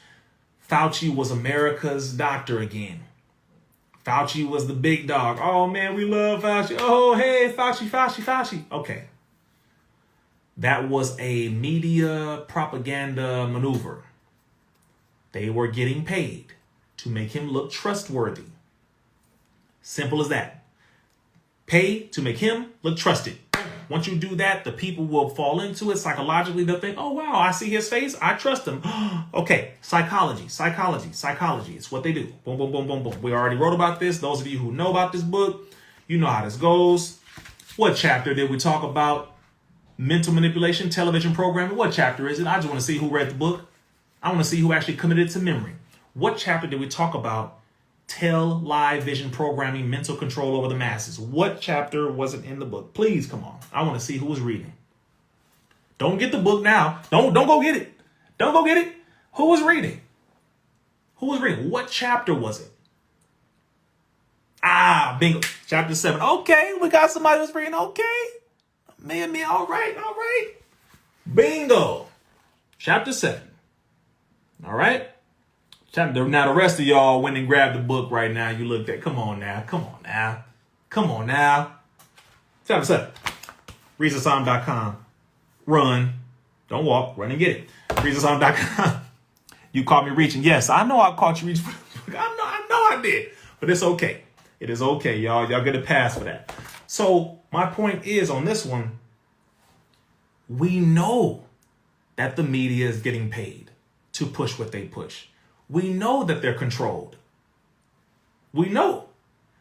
[SPEAKER 1] Fauci was America's doctor again. Fauci was the big dog. Oh, man, we love Fauci. Oh, hey, Fauci. Okay. That was a media propaganda maneuver. They were getting paid to make him look trustworthy. Simple as that. Pay to make him look trusted. Once you do that, the people will fall into it psychologically. They'll think, oh, wow, I see his face. I trust him. Okay, psychology. It's what they do. Boom, boom, boom, boom, boom. We already wrote about this. Those of you who know about this book, you know how this goes. What chapter did we talk about mental manipulation, television programming? What chapter is it? I just want to see who read the book. I want to see who actually committed it to memory. What chapter did we talk about live vision programming, mental control over the masses? What chapter was it in the book? Please, come on. I want to see who was reading. Don't get the book now. Don't go get it. Don't go get it. Who was reading? Who was reading? What chapter was it? Bingo. Chapter 7. Okay, we got somebody who's reading. Okay. Man, all right. Bingo. Chapter 7. All right. Now, the rest of y'all went and grabbed the book right now. You looked at, come on now. Chapter 7. RizzaIslam.com. Run. Don't walk. Run and get it. RizzaIslam.com. You caught me reaching. Yes, I know I caught you reaching. I know I did. But it's okay. It is okay, y'all. Y'all get a pass for that. So my point is on this one, we know that the media is getting paid to push what they push. We know that they're controlled. We know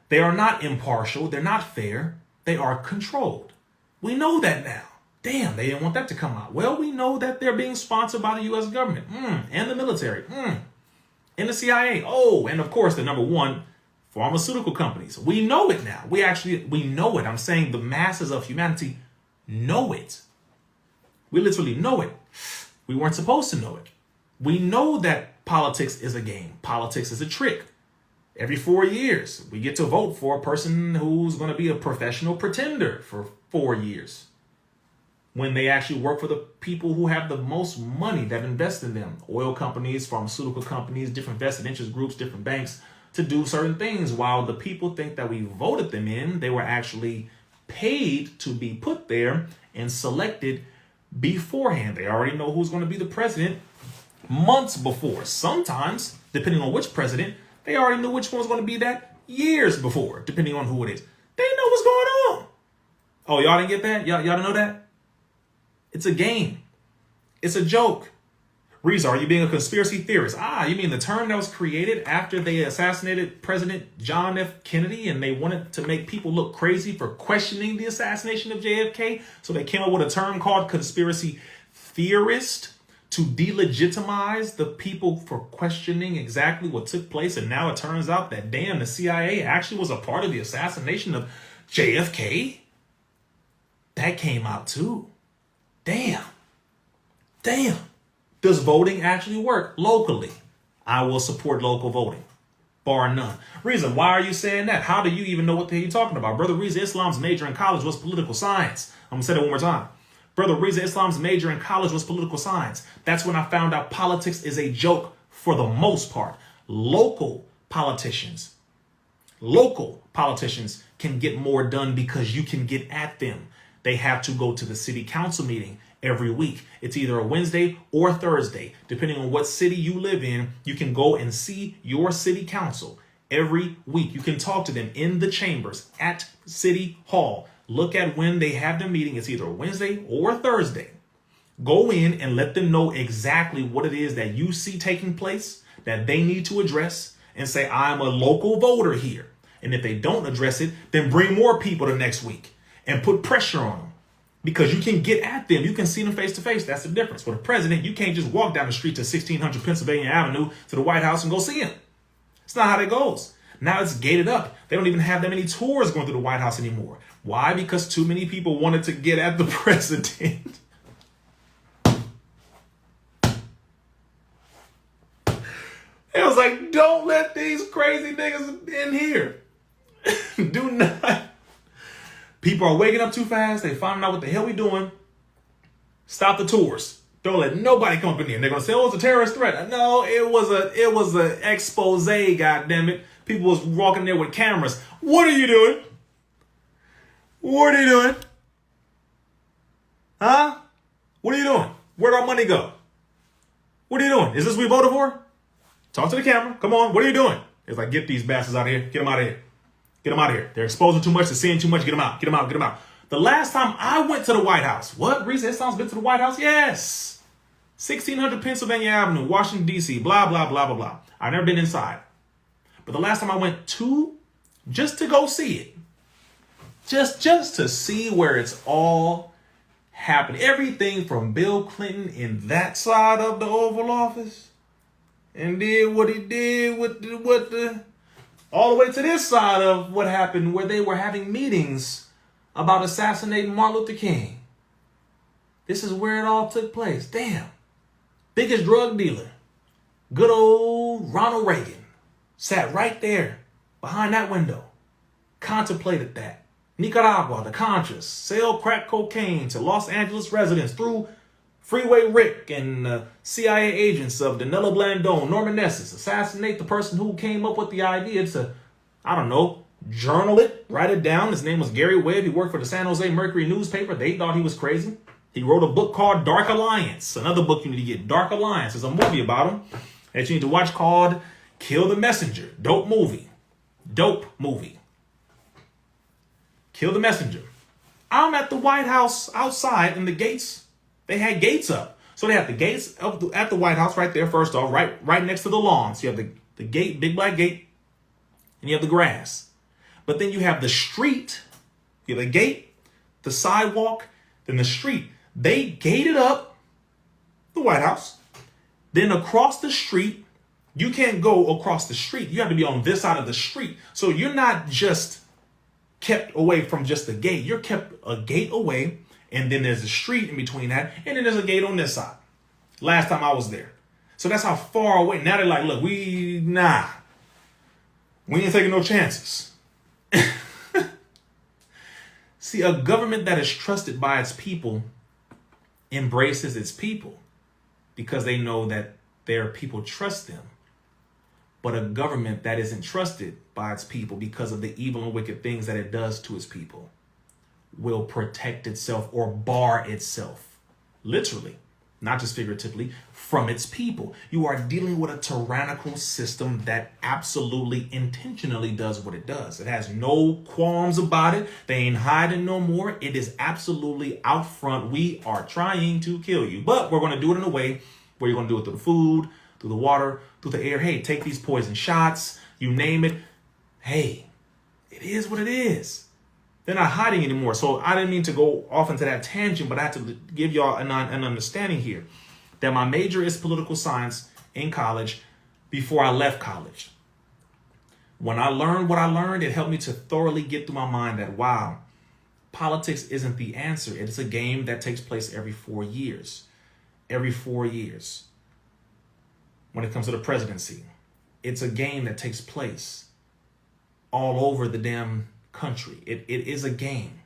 [SPEAKER 1] they are not impartial. They're not fair. They are controlled. We know that now. Damn, they didn't want that to come out. Well, we know that they're being sponsored by the U.S. government and the military and the CIA. Oh, and of course, the number one, pharmaceutical companies. We know it now. We know it. I'm saying the masses of humanity know it. We literally know it. We weren't supposed to know it. We know that politics is a game. Politics is a trick. Every 4 years, we get to vote for a person who's going to be a professional pretender for 4 years, when they actually work for the people who have the most money that invest in them. Oil companies, pharmaceutical companies, different vested interest groups, different banks, to do certain things. While the people think that we voted them in, they were actually paid to be put there and selected beforehand. They already know who's going to be the president months before. Sometimes, depending on which president, they already knew which one's going to be that years before, depending on who it is. They know what's going on. Oh, y'all didn't get that? Y'all didn't know that? It's a game. It's a joke. Rizza, are you being a conspiracy theorist? You mean the term that was created after they assassinated President John F. Kennedy and they wanted to make people look crazy for questioning the assassination of JFK? So they came up with a term called conspiracy theorist to delegitimize the people for questioning exactly what took place. And now it turns out that, damn, the CIA actually was a part of the assassination of JFK. That came out too. Damn. Does voting actually work locally? I will support local voting, bar none. Rizza, why are you saying that? How do you even know what the hell you're talking about? Brother Rizza Islam's major in college was political science. I'm going to say that one more time. Brother Rizza Islam's major in college was political science. That's when I found out politics is a joke for the most part. Local politicians can get more done because you can get at them. They have to go to the city council meeting every week. It's either a Wednesday or Thursday. Depending on what city you live in, you can go and see your city council every week. You can talk to them in the chambers at City Hall. Look at when they have their meeting. It's either a Wednesday or a Thursday. Go in and let them know exactly what it is that you see taking place, that they need to address, and say, I'm a local voter here. And if they don't address it, then bring more people to next week and put pressure on them. Because you can get at them. You can see them face to face. That's the difference. For the president, you can't just walk down the street to 1600 Pennsylvania Avenue to the White House and go see him. It's not how that goes. Now it's gated up. They don't even have that many tours going through the White House anymore. Why? Because too many people wanted to get at the president. It was like, don't let these crazy niggas in here. Do not. People are waking up too fast. They finding out what the hell we doing. Stop the tours. Don't let nobody come up in here. They're gonna say, "Oh, it's a terrorist threat." No, it was a expose. Goddammit. People was walking there with cameras. What are you doing? What are you doing? Huh? What are you doing? Where'd our money go? What are you doing? Is this what we voted for? Talk to the camera. Come on. What are you doing? It's like, get these bastards out of here. Get them out of here. Get them out of here. They're exposing too much. They're seeing too much. Get them out. Get them out. Get them out. The last time I went to the White House. What? Rizza Islam's been to the White House? Yes. 1600 Pennsylvania Avenue, Washington, D.C. Blah, blah, blah, blah, blah. I've never been inside. But the last time I went just to go see it. Just to see where it's all happening. Everything from Bill Clinton in that side of the Oval Office. And did what he did with the all the way to this side of what happened where they were having meetings about assassinating Martin Luther King. This is where it all took place. Damn. Biggest drug dealer. Good old Ronald Reagan sat right there behind that window. Contemplated that. Nicaragua, the Contras, sell crack cocaine to Los Angeles residents through Freeway Rick and CIA agents of Danilo Blandon, Norman Nessus, assassinate the person who came up with the idea to, I don't know, journal it, write it down. His name was Gary Webb. He worked for the San Jose Mercury newspaper. They thought he was crazy. He wrote a book called Dark Alliance. Another book you need to get, Dark Alliance. There's a movie about him that you need to watch called Kill the Messenger. Dope movie. Kill the Messenger. I'm at the White House outside and the gates. They had gates up. So they have the gates up at the White House right there, first off, right next to the lawn. So you have the gate, big black gate, and you have the grass. But then you have the street, you have the gate, the sidewalk, then the street. They gated up the White House. Then across the street, you can't go across the street. You have to be on this side of the street. So you're not just kept away from just the gate. You're kept a gate away. And then there's a street in between that. And then there's a gate on this side. Last time I was there. So that's how far away. Now they're like, look, we ain't taking no chances. See, a government that is trusted by its people embraces its people because they know that their people trust them. But a government that isn't trusted by its people because of the evil and wicked things that it does to its people will protect itself or bar itself. Literally. not just figuratively, from its people. You are dealing with a tyrannical system that absolutely intentionally does what it does. It has no qualms about it. They ain't hiding no more. It is absolutely out front. We are trying to kill you, but we're going to do it in a way where you're going to do it through the food, through the water, through the air. Hey, take these poison shots, you name it. Hey, it is what it is. They're not hiding anymore. So I didn't mean to go off into that tangent, but I had to give y'all an understanding here that my major is political science in college before I left college. When I learned what I learned, it helped me to thoroughly get through my mind that, wow, politics isn't the answer. It is a game that takes place every 4 years. Every 4 years. When it comes to the presidency, it's a game that takes place all over the damn country. It is a game.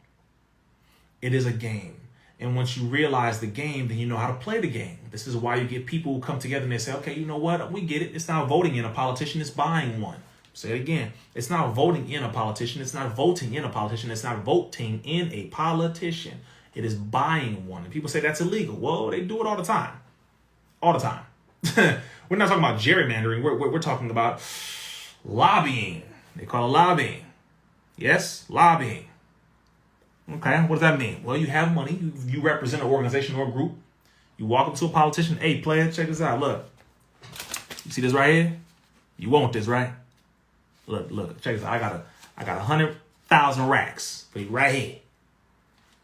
[SPEAKER 1] It is a game. And once you realize the game, then you know how to play the game. This is why you get people who come together and they say, okay, you know what? We get it. It's not voting in a politician. It's buying one. Say it again. It's not voting in a politician. It's not voting in a politician. It's not voting in a politician. It is buying one. And people say that's illegal. Well, they do it all the time. All the time. We're not talking about gerrymandering. We're talking about lobbying. They call it lobbying. Yes, lobbying. Okay, what does that mean? Well, you have money. You represent an organization or a group. You walk up to a politician. Hey, player, check this out. Look. You see this right here? You want this, right? Look, check this out. I got 100,000 racks for you right here.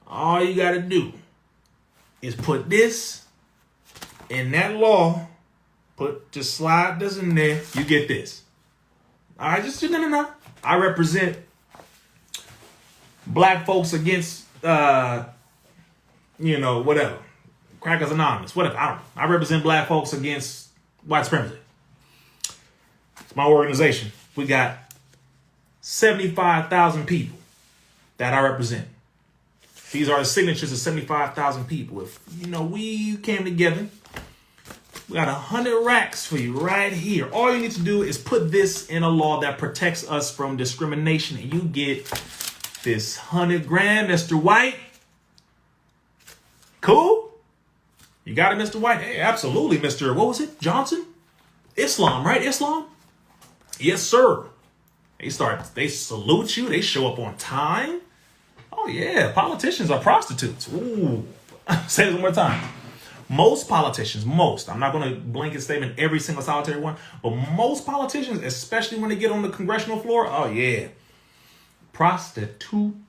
[SPEAKER 1] All you got to do is put this in that law. Just slide this in there. You get this. All right, just no. I represent black folks against, whatever. Crackers Anonymous, whatever. I don't know. I represent black folks against white supremacy. It's my organization. We got 75,000 people that I represent. These are the signatures of 75,000 people. If, we came together, we got 100 racks for you right here. All you need to do is put this in a law that protects us from discrimination, and you get this 100 grand, Mr. White. Cool? You got it, Mr. White? Hey, absolutely, Mr. What was it? Johnson? Islam, right? Islam? Yes, sir. They salute you. They show up on time. Oh, yeah. Politicians are prostitutes. Ooh. Say this one more time. Most politicians, I'm not going to blanket statement every single solitary one, but most politicians, especially when they get on the congressional floor, oh, yeah. Prostitutes.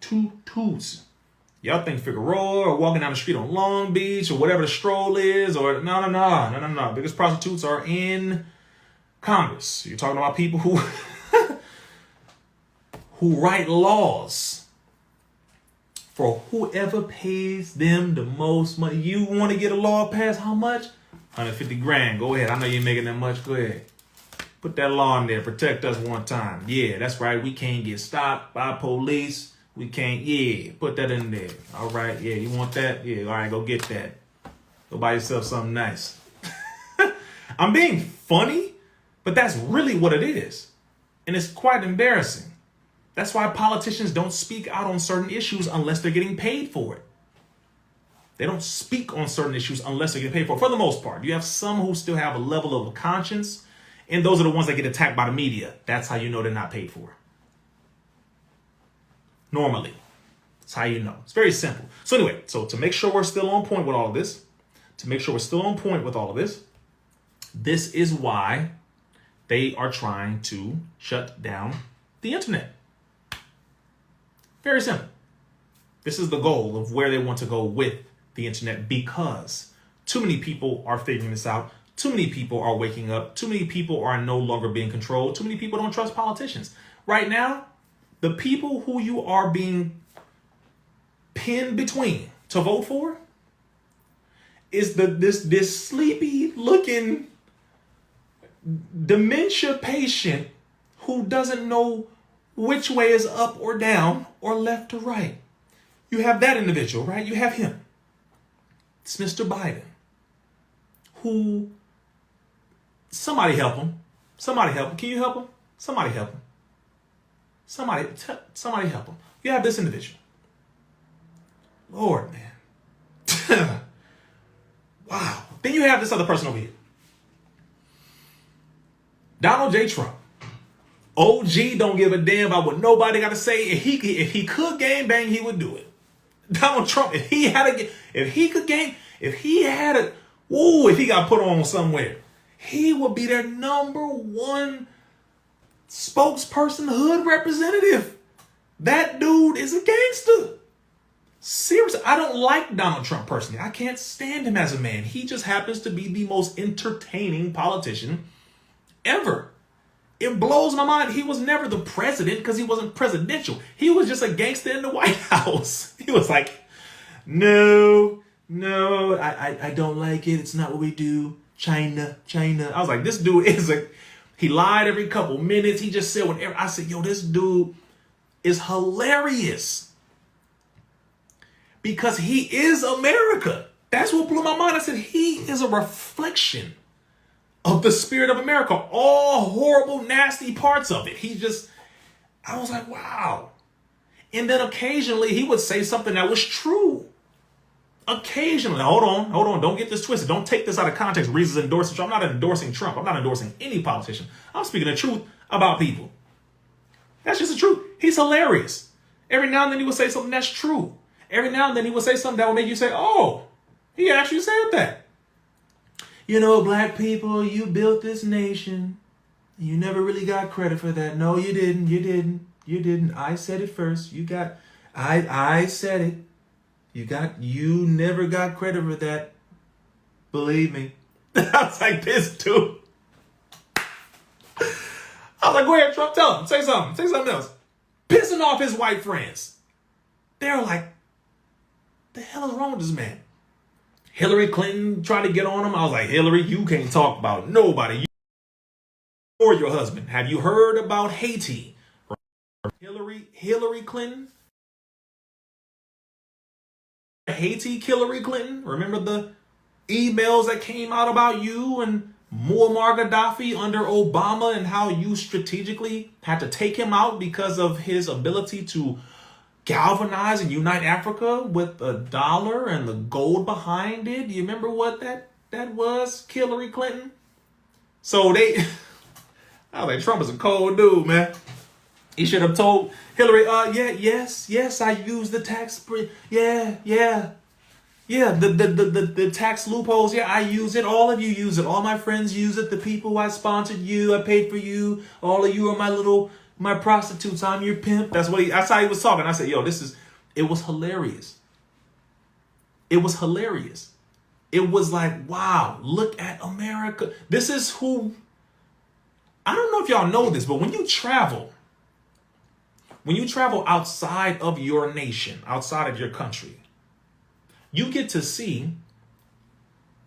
[SPEAKER 1] Y'all think Figueroa or walking down the street on Long Beach or whatever the stroll is, or no. Biggest prostitutes are in Congress. You're talking about people who write laws for whoever pays them the most money. You want to get a law passed? How much? 150 grand. Go ahead. I know you're making that much. Go ahead. Put that law in there. Protect us one time. Yeah, that's right. We can't get stopped by police. We can't. Yeah, put that in there. All right. Yeah, you want that? Yeah, all right. Go get that. Go buy yourself something nice. I'm being funny, but that's really what it is. And it's quite embarrassing. That's why politicians don't speak out on certain issues unless they're getting paid for it. They don't speak on certain issues unless they're getting paid for it. For the most part, you have some who still have a level of conscience, and those are the ones that get attacked by the media. That's how you know they're not paid for. Normally, that's how you know. It's very simple. So anyway, to make sure we're still on point with all of this, this is why they are trying to shut down the internet. Very simple. This is the goal of where they want to go with the internet, because too many people are figuring this out. Too many people are waking up. Too many people are no longer being controlled. Too many people don't trust politicians. Right now, the people who you are being pinned between to vote for is this sleepy looking dementia patient who doesn't know which way is up or down or left or right. You have that individual, right? You have him. It's Mr. Biden, who, somebody help him. Somebody help him. Can you help him? Somebody help him. Somebody help him. You have this individual. Lord, man. Wow. Then you have this other person over here. Donald J. Trump. OG don't give a damn about what nobody got to say. If he could gang bang, he would do it. Donald Trump, if he got put on somewhere, he would be their number one spokesperson, hood representative. That dude is a gangster. Seriously, I don't like Donald Trump personally. I can't stand him as a man. He just happens to be the most entertaining politician ever. It blows my mind. He was never the president because he wasn't presidential. He was just a gangster in the White House. He was like, no, I don't like it. It's not what we do. China. I was like, this dude he lied every couple minutes. He just said whatever. I said, yo, this dude is hilarious because he is America. That's what blew my mind. I said, he is a reflection of the spirit of America, all horrible, nasty parts of it. I was like, wow. And then occasionally he would say something that was true. Occasionally, hold on. Don't get this twisted. Don't take this out of context. Rizza's endorsing Trump. I'm not endorsing Trump. I'm not endorsing any politician. I'm speaking the truth about people. That's just the truth. He's hilarious. Every now and then he would say something that's true. Every now and then he would say something that would make you say, oh, he actually said that. You know, black people, you built this nation. You never really got credit for that. No, you didn't. I said it first. I said it. You never got credit for that. Believe me. I was like, this dude. I was like, go ahead, Trump, tell him. Say something else. Pissing off his white friends. They're like, the hell is wrong with this man? Hillary Clinton tried to get on him. I was like, Hillary, you can't talk about nobody. You or your husband. Have you heard about Haiti? Hillary Clinton? Haiti, Hillary Clinton? Remember the emails that came out about you and Muammar Gaddafi under Obama and how you strategically had to take him out because of his ability to galvanize and unite Africa with $1 and the gold behind it? You remember what that was, Hillary Clinton? So I was like, Trump is a cold dude, man. He should have told Hillary, yes, I use the tax, the tax loopholes. Yeah, I use it. All of you use it. All my friends use it. The people I sponsored you, I paid for you. All of you are my prostitutes. I'm your pimp. That's how he was talking. I said, yo, it was hilarious. It was hilarious. It was like, wow, look at America. This is who, I don't know if y'all know this, but when you travel outside of your nation, outside of your country, you get to see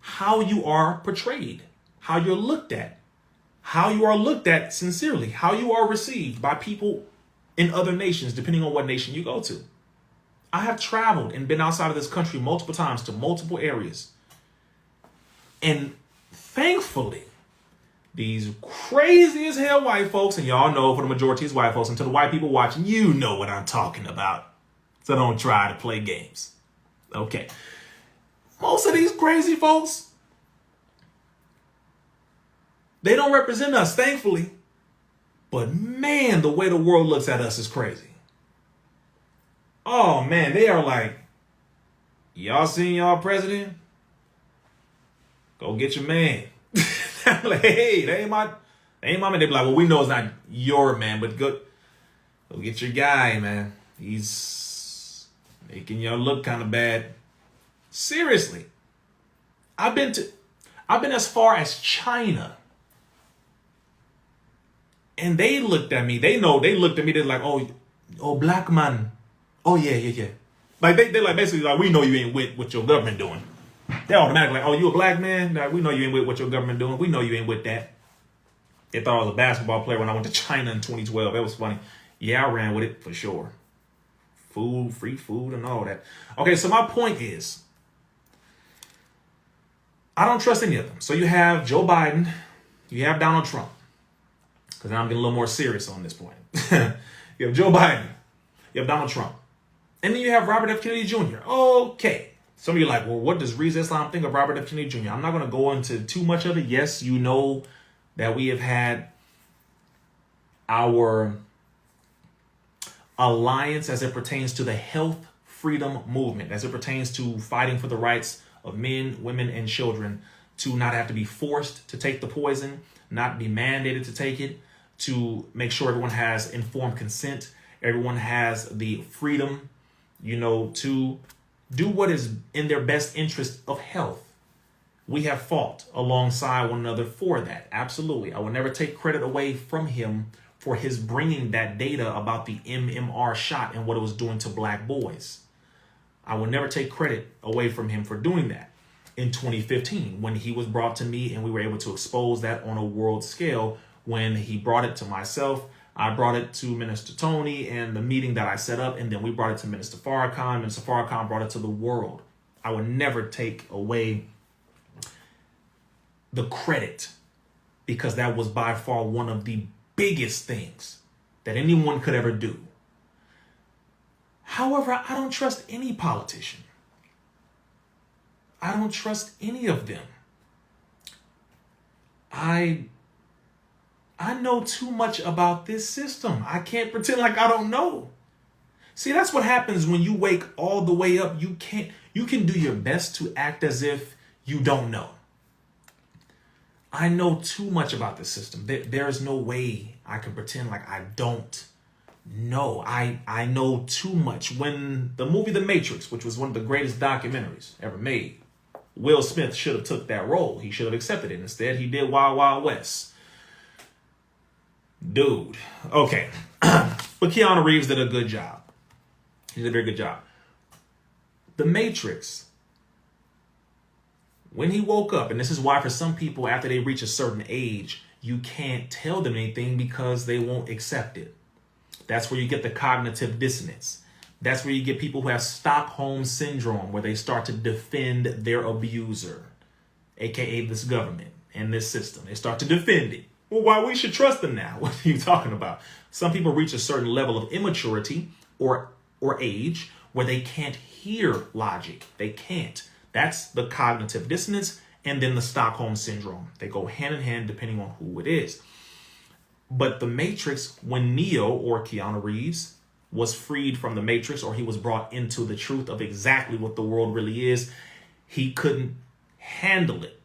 [SPEAKER 1] how you are portrayed, how you're looked at, how you are looked at sincerely, how you are received by people in other nations, depending on what nation you go to. I have traveled and been outside of this country multiple times to multiple areas. And thankfully, these crazy as hell white folks, and y'all know for the majority is white folks, and to the white people watching, you know what I'm talking about. So don't try to play games. Okay. Most of these crazy folks, they don't represent us, thankfully. But man, the way the world looks at us is crazy. Oh man, they are like, y'all seen y'all president? Go get your man. I'm like, hey, they ain't my man. They be like, well, we know it's not your man, but go get your guy, man. He's making y'all look kind of bad. Seriously. I've been as far as China. And they looked at me. They looked at me. They're like, oh, black man. Oh, yeah. Like, they're like, basically, like, we know you ain't with what your government doing. They're automatically like, oh, you a black man? Nah, we know you ain't with what your government doing. We know you ain't with that. They thought I was a basketball player when I went to China in 2012. It was funny. Yeah, I ran with it for sure. Food, free food, and all that. Okay, so my point is, I don't trust any of them. So you have Joe Biden, you have Donald Trump. Because now I'm getting a little more serious on this point. You have Joe Biden, you have Donald Trump, and then you have Robert F. Kennedy Jr. Okay, Some of you are like, well, what does Rizza Islam think of Robert F. Kennedy Jr.? I'm not going to go into too much of it. Yes, you know that we have had our alliance as it pertains to the health freedom movement, as it pertains to fighting for the rights of men, women, and children to not have to be forced to take the poison, not be mandated to take it, to make sure everyone has informed consent, everyone has the freedom, to do what is in their best interest of health. We have fought alongside one another for that. Absolutely. I will never take credit away from him for his bringing that data about the MMR shot and what it was doing to black boys. I will never take credit away from him for doing that. In 2015, when he was brought to me and we were able to expose that on a world scale, when he brought it to myself, I brought it to Minister Tony and the meeting that I set up, and then we brought it to Minister Farrakhan. Minister Farrakhan brought it to the world. I would never take away the credit, because that was by far one of the biggest things that anyone could ever do. However, I don't trust any politician. I don't trust any of them. I know too much about this system. I can't pretend like I don't know. See, that's what happens when you wake all the way up. You can do your best to act as if you don't know. I know too much about this system. There is no way I can pretend like I don't know. I know too much. When the movie The Matrix, which was one of the greatest documentaries ever made, Will Smith should have took that role. He should have accepted it. Instead, he did Wild Wild West. Dude. Okay. But Keanu Reeves did a good job. He did a very good job. The Matrix, when he woke up, and this is why for some people after they reach a certain age, you can't tell them anything because they won't accept it. That's where you get the cognitive dissonance. That's where you get people who have Stockholm syndrome, where they start to defend their abuser, aka this government and this system. They start to defend it. Well, why we should trust them now? What are you talking about? Some people reach a certain level of immaturity or age where they can't hear logic. They can't. That's the cognitive dissonance and then the Stockholm syndrome. They go hand in hand depending on who it is. But the Matrix, when Neo or Keanu Reeves was freed from the Matrix, or he was brought into the truth of exactly what the world really is, he couldn't handle it.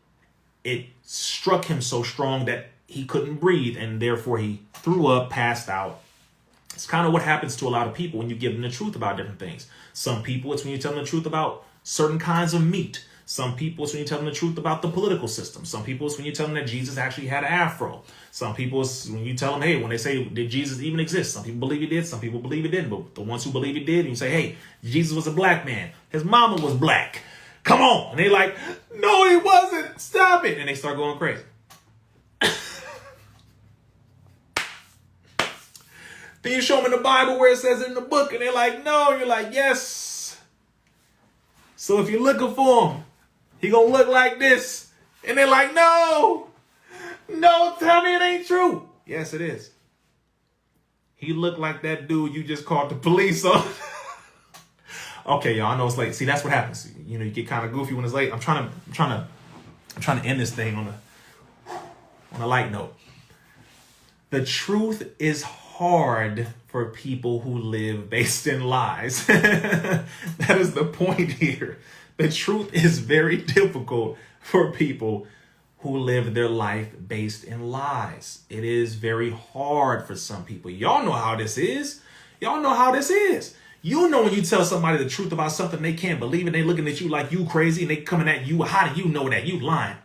[SPEAKER 1] It struck him so strong that he couldn't breathe, and therefore he threw up, passed out. It's kind of what happens to a lot of people when you give them the truth about different things. Some people, it's when you tell them the truth about certain kinds of meat. Some people, it's when you tell them the truth about the political system. Some people, it's when you tell them that Jesus actually had an afro. Some people, it's when you tell them, hey, when they say, did Jesus even exist? Some people believe he did. Some people believe he didn't. But the ones who believe he did, and you say, hey, Jesus was a black man. His mama was black. Come on. And they like, no, he wasn't. Stop it. And they start going crazy. Then you show them in the Bible where it says it in the book, and they're like, no. And you're like, yes. So if you're looking for him, he gonna look like this. And they're like, no, tell me it ain't true. Yes, it is. He looked like that dude you just called the police on. Okay, y'all, I know it's late. See, that's what happens. You get kind of goofy when it's late. I'm trying to end this thing on a light note. The truth is hard for people who live based in lies. That is the point here. The truth is very difficult for people who live their life based in lies. It is very hard for some people. Y'all know how this is. Y'all know how this is. You know when you tell somebody the truth about something they can't believe it, they looking at you like you crazy and they coming at you. How do you know that? You lying.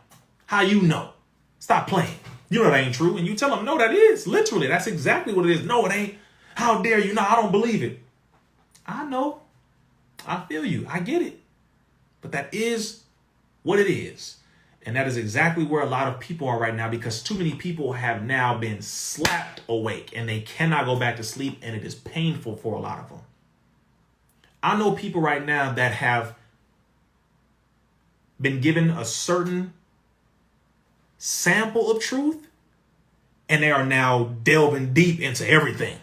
[SPEAKER 1] How you know? Stop playing. You know that ain't true. And you tell them, no, that is. Literally, that's exactly what it is. No, it ain't. How dare you? No, I don't believe it. I know. I feel you. I get it. But that is what it is. And that is exactly where a lot of people are right now, because too many people have now been slapped awake and they cannot go back to sleep, and it is painful for a lot of them. I know people right now that have been given a certain sample of truth and they are now delving deep into everything.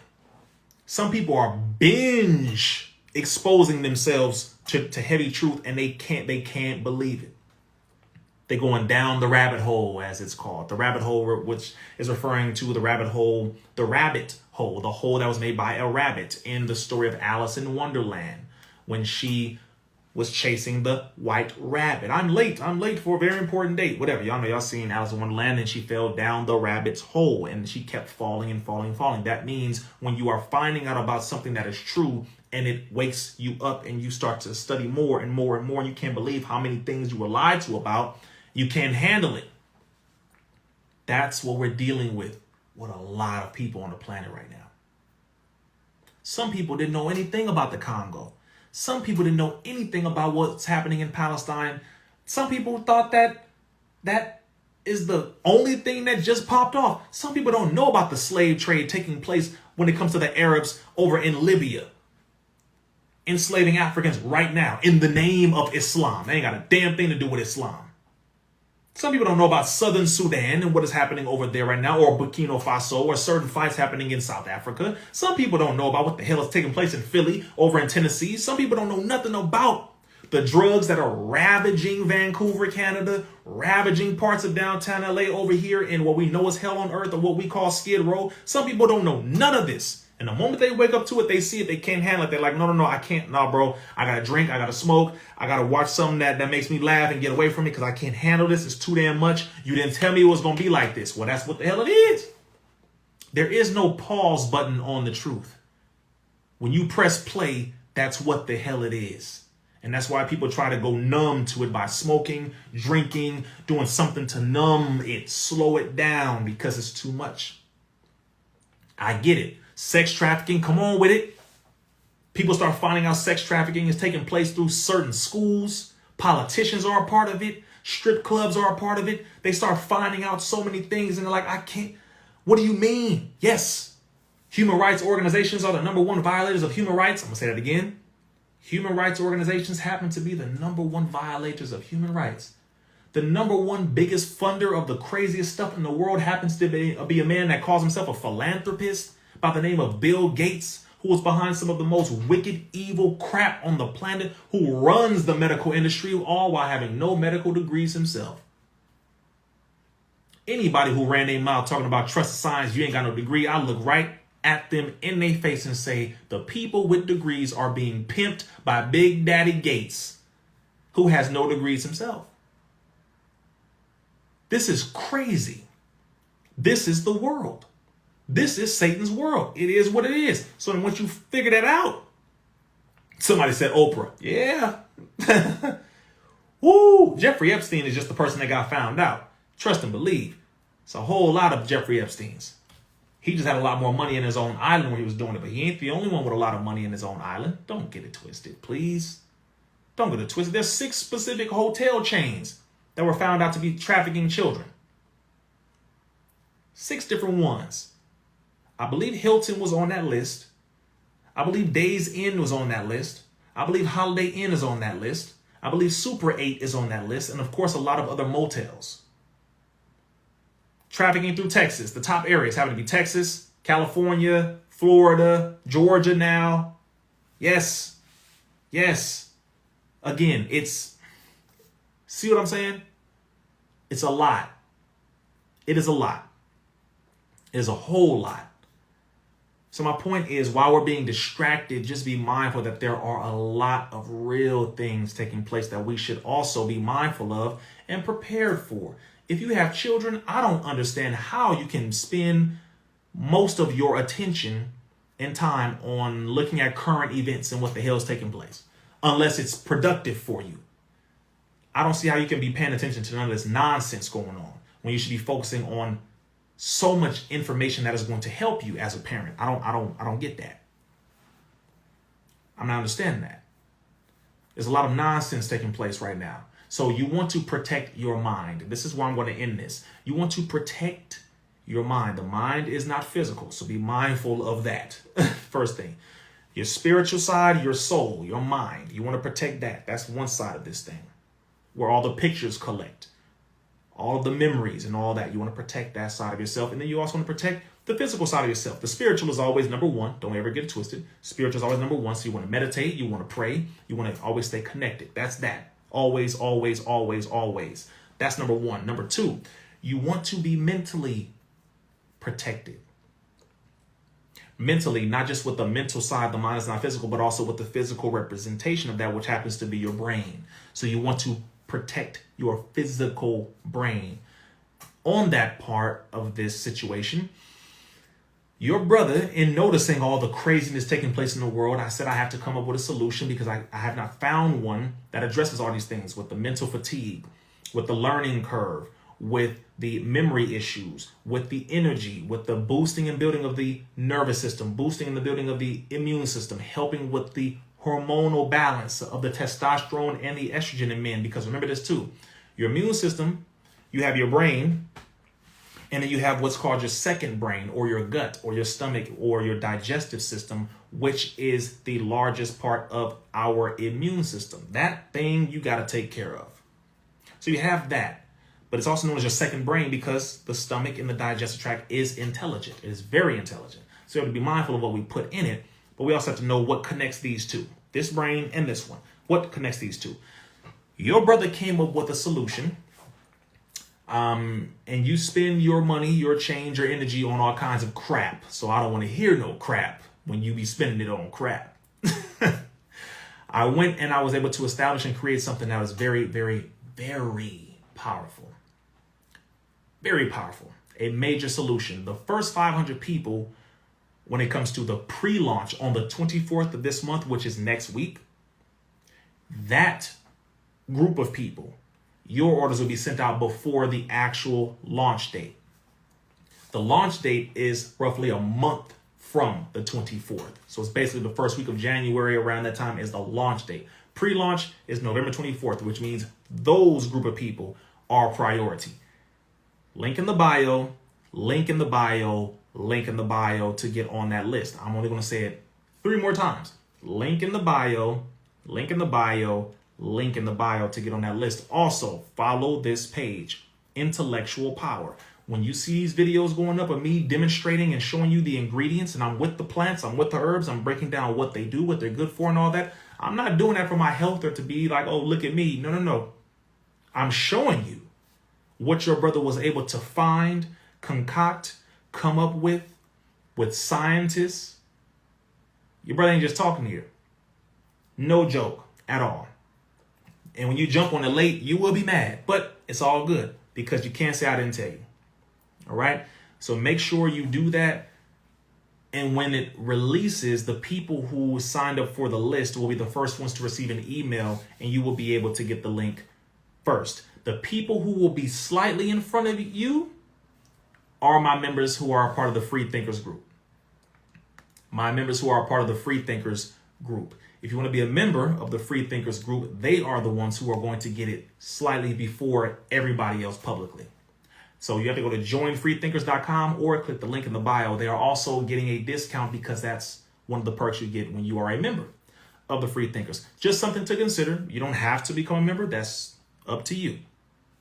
[SPEAKER 1] Some people are binge exposing themselves to heavy truth, and they can't believe it. They're going down the rabbit hole, as it's called. The rabbit hole, which is referring to the rabbit hole, the hole that was made by a rabbit in the story of Alice in Wonderland, when she was chasing the white rabbit. I'm late for a very important date. Whatever. Y'all know, y'all seen Alice in Wonderland, and she fell down the rabbit's hole and she kept falling and falling and falling. That means when you are finding out about something that is true and it wakes you up and you start to study more and more and more, and you can't believe how many things you were lied to about, you can't handle it. That's what we're dealing with a lot of people on the planet right now. Some people didn't know anything about the Congo. Some people didn't know anything about what's happening in Palestine. Some people thought that is the only thing that just popped off. Some people don't know about the slave trade taking place when it comes to the Arabs over in Libya, enslaving Africans right now in the name of Islam. They ain't got a damn thing to do with Islam. Some people don't know about Southern Sudan and what is happening over there right now, or Burkina Faso, or certain fights happening in South Africa. Some people don't know about what the hell is taking place in Philly, over in Tennessee. Some people don't know nothing about the drugs that are ravaging Vancouver, Canada, ravaging parts of downtown LA over here in what we know is hell on earth, or what we call Skid Row. Some people don't know none of this. And the moment they wake up to it, they see it, they can't handle it. They're like, no, I can't. No, bro, I got to drink. I got to smoke. I got to watch something that makes me laugh and get away from it because I can't handle this. It's too damn much. You didn't tell me it was going to be like this. Well, that's what the hell it is. There is no pause button on the truth. When you press play, that's what the hell it is. And that's why people try to go numb to it by smoking, drinking, doing something to numb it, slow it down because it's too much. I get it. Sex trafficking, come on with it. People start finding out sex trafficking is taking place through certain schools. Politicians are a part of it. Strip clubs are a part of it. They start finding out so many things and they're like, I can't. What do you mean? Yes. Human rights organizations are the number one violators of human rights. I'm going to say that again. Human rights organizations happen to be the number one violators of human rights. The number one biggest funder of the craziest stuff in the world happens to be a man that calls himself a philanthropist by the name of Bill Gates, who was behind some of the most wicked, evil crap on the planet, who runs the medical industry, all while having no medical degrees himself. Anybody who ran their mouth talking about trust science, you ain't got no degree, I look right at them in their face and say, the people with degrees are being pimped by Big Daddy Gates, who has no degrees himself. This is crazy. This is the world. This is Satan's world. It is what it is. So then once you figure that out, somebody said Oprah. Yeah. Woo. Jeffrey Epstein is just the person that got found out. Trust and believe. It's a whole lot of Jeffrey Epsteins. He just had a lot more money in his own island when he was doing it, but he ain't the only one with a lot of money in his own island. Don't get it twisted, please. Don't get it twisted. There's 6 specific hotel chains that were found out to be trafficking children. 6 different ones. I believe Hilton was on that list. I believe Days Inn was on that list. I believe Holiday Inn is on that list. I believe Super 8 is on that list. And of course, a lot of other motels. Trafficking through Texas. The top areas happen to be Texas, California, Florida, Georgia now. Yes. Yes. Again, see what I'm saying? It's a lot. It is a lot. It is a whole lot. So my point is, while we're being distracted, just be mindful that there are a lot of real things taking place that we should also be mindful of and prepared for. If you have children, I don't understand how you can spend most of your attention and time on looking at current events and what the hell is taking place, unless it's productive for you. I don't see how you can be paying attention to none of this nonsense going on when you should be focusing on so much information that is going to help you as a parent. I don't get that. I'm not understanding that. There's a lot of nonsense taking place right now. So you want to protect your mind. This is where I'm going to end this. You want to protect your mind. The mind is not physical, so be mindful of that. First thing, your spiritual side, your soul, your mind. You want to protect that. That's one side of this thing, where all the pictures collect. All of the memories and all that. You want to protect that side of yourself. And then you also want to protect the physical side of yourself. The spiritual is always number one. Don't ever get it twisted. Spiritual is always number one. So you want to meditate, you want to pray, you want to always stay connected. That's that. Always, always, always, always. That's number one. Number two, you want to be mentally protected. Mentally, not just with the mental side, the mind is not physical, but also with the physical representation of that, which happens to be your brain. So you want to protect your physical brain. On that part of this situation, your brother, in noticing all the craziness taking place in the world, I said I have to come up with a solution because I have not found one that addresses all these things with the mental fatigue, with the learning curve, with the memory issues, with the energy, with the boosting and building of the nervous system, boosting and the building of the immune system, helping with the hormonal balance of the testosterone and the estrogen in men. Because remember this too, your immune system, you have your brain, and then you have what's called your second brain, or your gut, or your stomach, or your digestive system, which is the largest part of our immune system. That thing you got to take care of. So you have that. But it's also known as your second brain because the stomach and the digestive tract is intelligent. It is very intelligent. So you have to be mindful of what we put in it, but we also have to know what connects these two, this brain and this one. What connects these two? Your brother came up with a solution, and you spend your money, your change, your energy on all kinds of crap. So I don't want to hear no crap when you be spending it on crap. I went and I was able to establish and create something that was very, very, very powerful. Very powerful. A major solution. The first 500 people, when it comes to the pre-launch on the 24th of this month, which is next week, that group of people, your orders will be sent out before the actual launch date. The launch date is roughly a month from the 24th. So it's basically the first week of January. Around that time is the launch date. Pre-launch is November 24th, which means those group of people are priority. Link in the bio, link in the bio, link in the bio to get on that list. I'm only going to say it 3 more times. Link in the bio, link in the bio, link in the bio to get on that list. Also, follow this page, Intellectual Power. When you see these videos going up of me demonstrating and showing you the ingredients, and I'm with the plants, I'm with the herbs, I'm breaking down what they do, what they're good for and all that. I'm not doing that for my health or to be like, oh, look at me. No, no, no. I'm showing you what your brother was able to find, concoct, come up with scientists. Your brother ain't just talking here. No joke at all. And when you jump on it late, you will be mad, but it's all good because you can't say I didn't tell you. All right. So make sure you do that. And when it releases, the people who signed up for the list will be the first ones to receive an email, and you will be able to get the link first. The people who will be slightly in front of you are my members who are a part of the Free Thinkers group. My members who are a part of the Free Thinkers group. If you want to be a member of the Free Thinkers group, they are the ones who are going to get it slightly before everybody else publicly. So you have to go to joinfreethinkers.com or click the link in the bio. They are also getting a discount because that's one of the perks you get when you are a member of the Free Thinkers. Just something to consider. You don't have to become a member. That's up to you.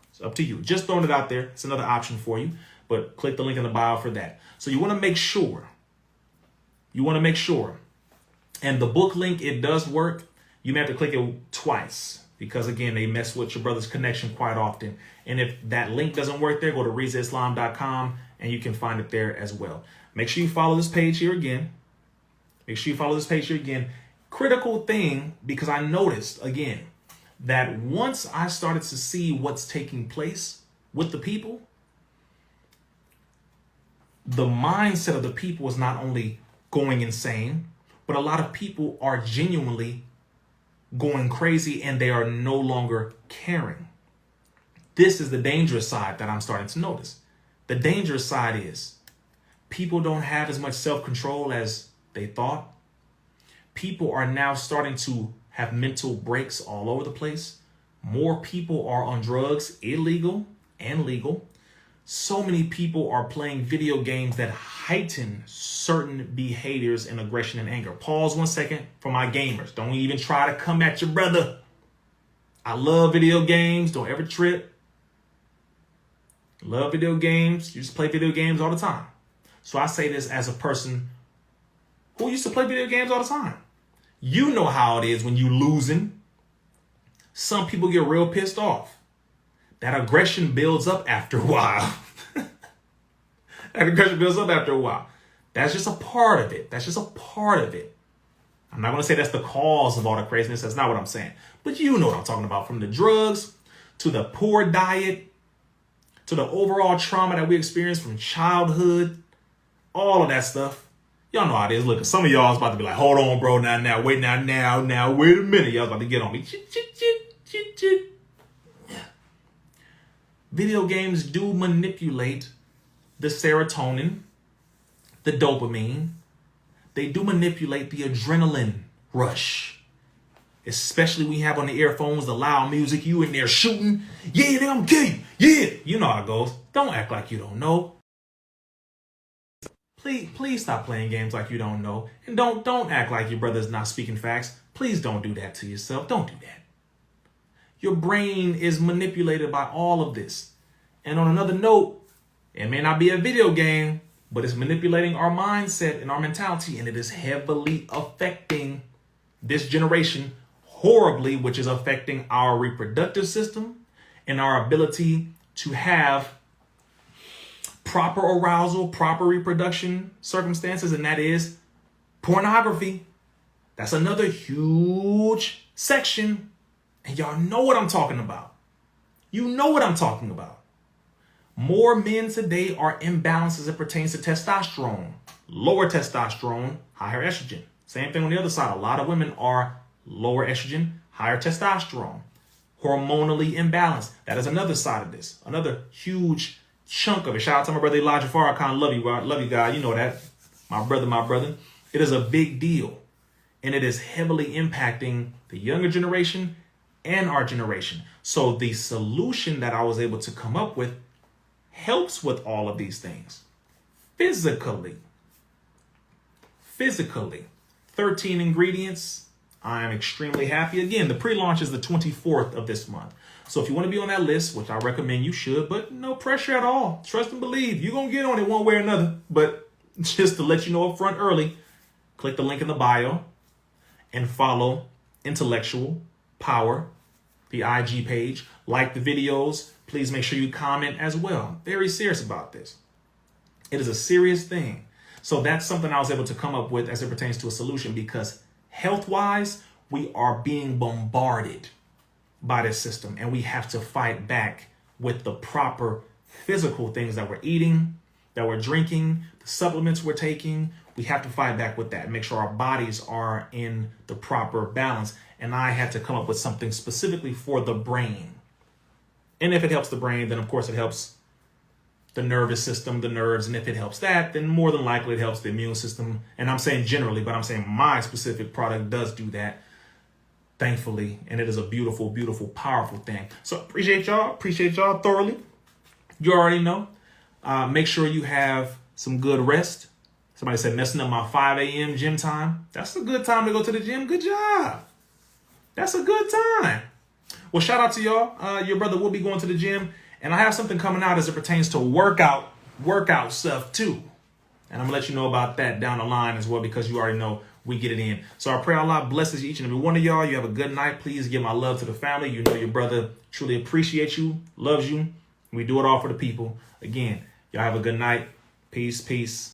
[SPEAKER 1] It's up to you. Just throwing it out there. It's another option for you, but click the link in the bio for that. So you want to make sure. And the book link, it does work. You may have to click it twice because, again, they mess with your brother's connection quite often. And if that link doesn't work there, go to RizzaIslam.com and you can find it there as well. Make sure you follow this page here again. Critical thing, because I noticed, again, that once I started to see what's taking place with the people, the mindset of the people is not only going insane, but a lot of people are genuinely going crazy and they are no longer caring. This is the dangerous side that I'm starting to notice. The dangerous side is people don't have as much self-control as they thought. People are now starting to have mental breaks all over the place. More people are on drugs, illegal and legal. So many people are playing video games that heighten certain behaviors and aggression and anger. Pause 1 second for my gamers. Don't even try to come at your brother. I love video games. Don't ever trip. Love video games. You just play video games all the time. So I say this as a person who used to play video games all the time. You know how it is when you losing. Some people get real pissed off. That aggression builds up after a while. That aggression builds up after a while. That's just a part of it. That's just a part of it. I'm not going to say that's the cause of all the craziness. That's not what I'm saying. But you know what I'm talking about. From the drugs to the poor diet to the overall trauma that we experience from childhood, all of that stuff. Y'all know how it is. Look, some of y'all is about to be like, hold on, bro. Now, wait, now, wait a minute. Y'all about to get on me. Video games do manipulate the serotonin, the dopamine. They do manipulate the adrenaline rush. Especially when you have on the earphones, the loud music, you in there shooting. Yeah, nigga, I'm gay. Yeah. You know how it goes. Don't act like you don't know. Please stop playing games like you don't know. And don't act like your brother's not speaking facts. Please don't do that to yourself. Don't do that. Your brain is manipulated by all of this. And on another note, it may not be a video game, but it's manipulating our mindset and our mentality, and it is heavily affecting this generation horribly, which is affecting our reproductive system and our ability to have proper arousal, proper reproduction circumstances, and that is pornography. That's another huge section, and y'all know what I'm talking about. You know what I'm talking about. More men today are imbalanced as it pertains to testosterone. Lower testosterone, higher estrogen. Same thing on the other side. A lot of women are lower estrogen, higher testosterone. Hormonally imbalanced. That is another side of this. Another huge chunk of it. Shout out to my brother Elijah Farr. I kind of love you, bro. Love you, guy. You know that. My brother. It is a big deal. And it is heavily impacting the younger generation and our generation. So the solution that I was able to come up with helps with all of these things. Physically, 13 ingredients. I am extremely happy. Again, the pre-launch is the 24th of this month. So if you want to be on that list, which I recommend you should, but no pressure at all. Trust and believe. You're going to get on it one way or another. But just to let you know up front early, click the link in the bio and follow Intellectual Power, the IG page. Like the videos. Please make sure you comment as well. I'm very serious about this. It is a serious thing. So that's something I was able to come up with as it pertains to a solution, because health-wise, we are being bombarded by this system, and we have to fight back with the proper physical things that we're eating, that we're drinking, the supplements we're taking. We have to fight back with that and make sure our bodies are in the proper balance. And I had to come up with something specifically for the brain. And if it helps the brain, then of course it helps the nervous system, the nerves. And if it helps that, then more than likely it helps the immune system. And I'm saying generally, but I'm saying my specific product does do that, thankfully. And it is a beautiful, beautiful, powerful thing. So appreciate y'all thoroughly. You already know. Make sure you have some good rest. Somebody said messing up my 5 a.m. gym time. That's a good time to go to the gym. Good job. That's a good time. Well, shout out to y'all. Your brother will be going to the gym, and I have something coming out as it pertains to workout stuff too. And I'm gonna let you know about that down the line as well, because you already know we get it in. So I pray Allah blesses each and every one of y'all. You have a good night. Please give my love to the family. You know your brother truly appreciates you, loves you. We do it all for the people. Again, y'all have a good night. Peace.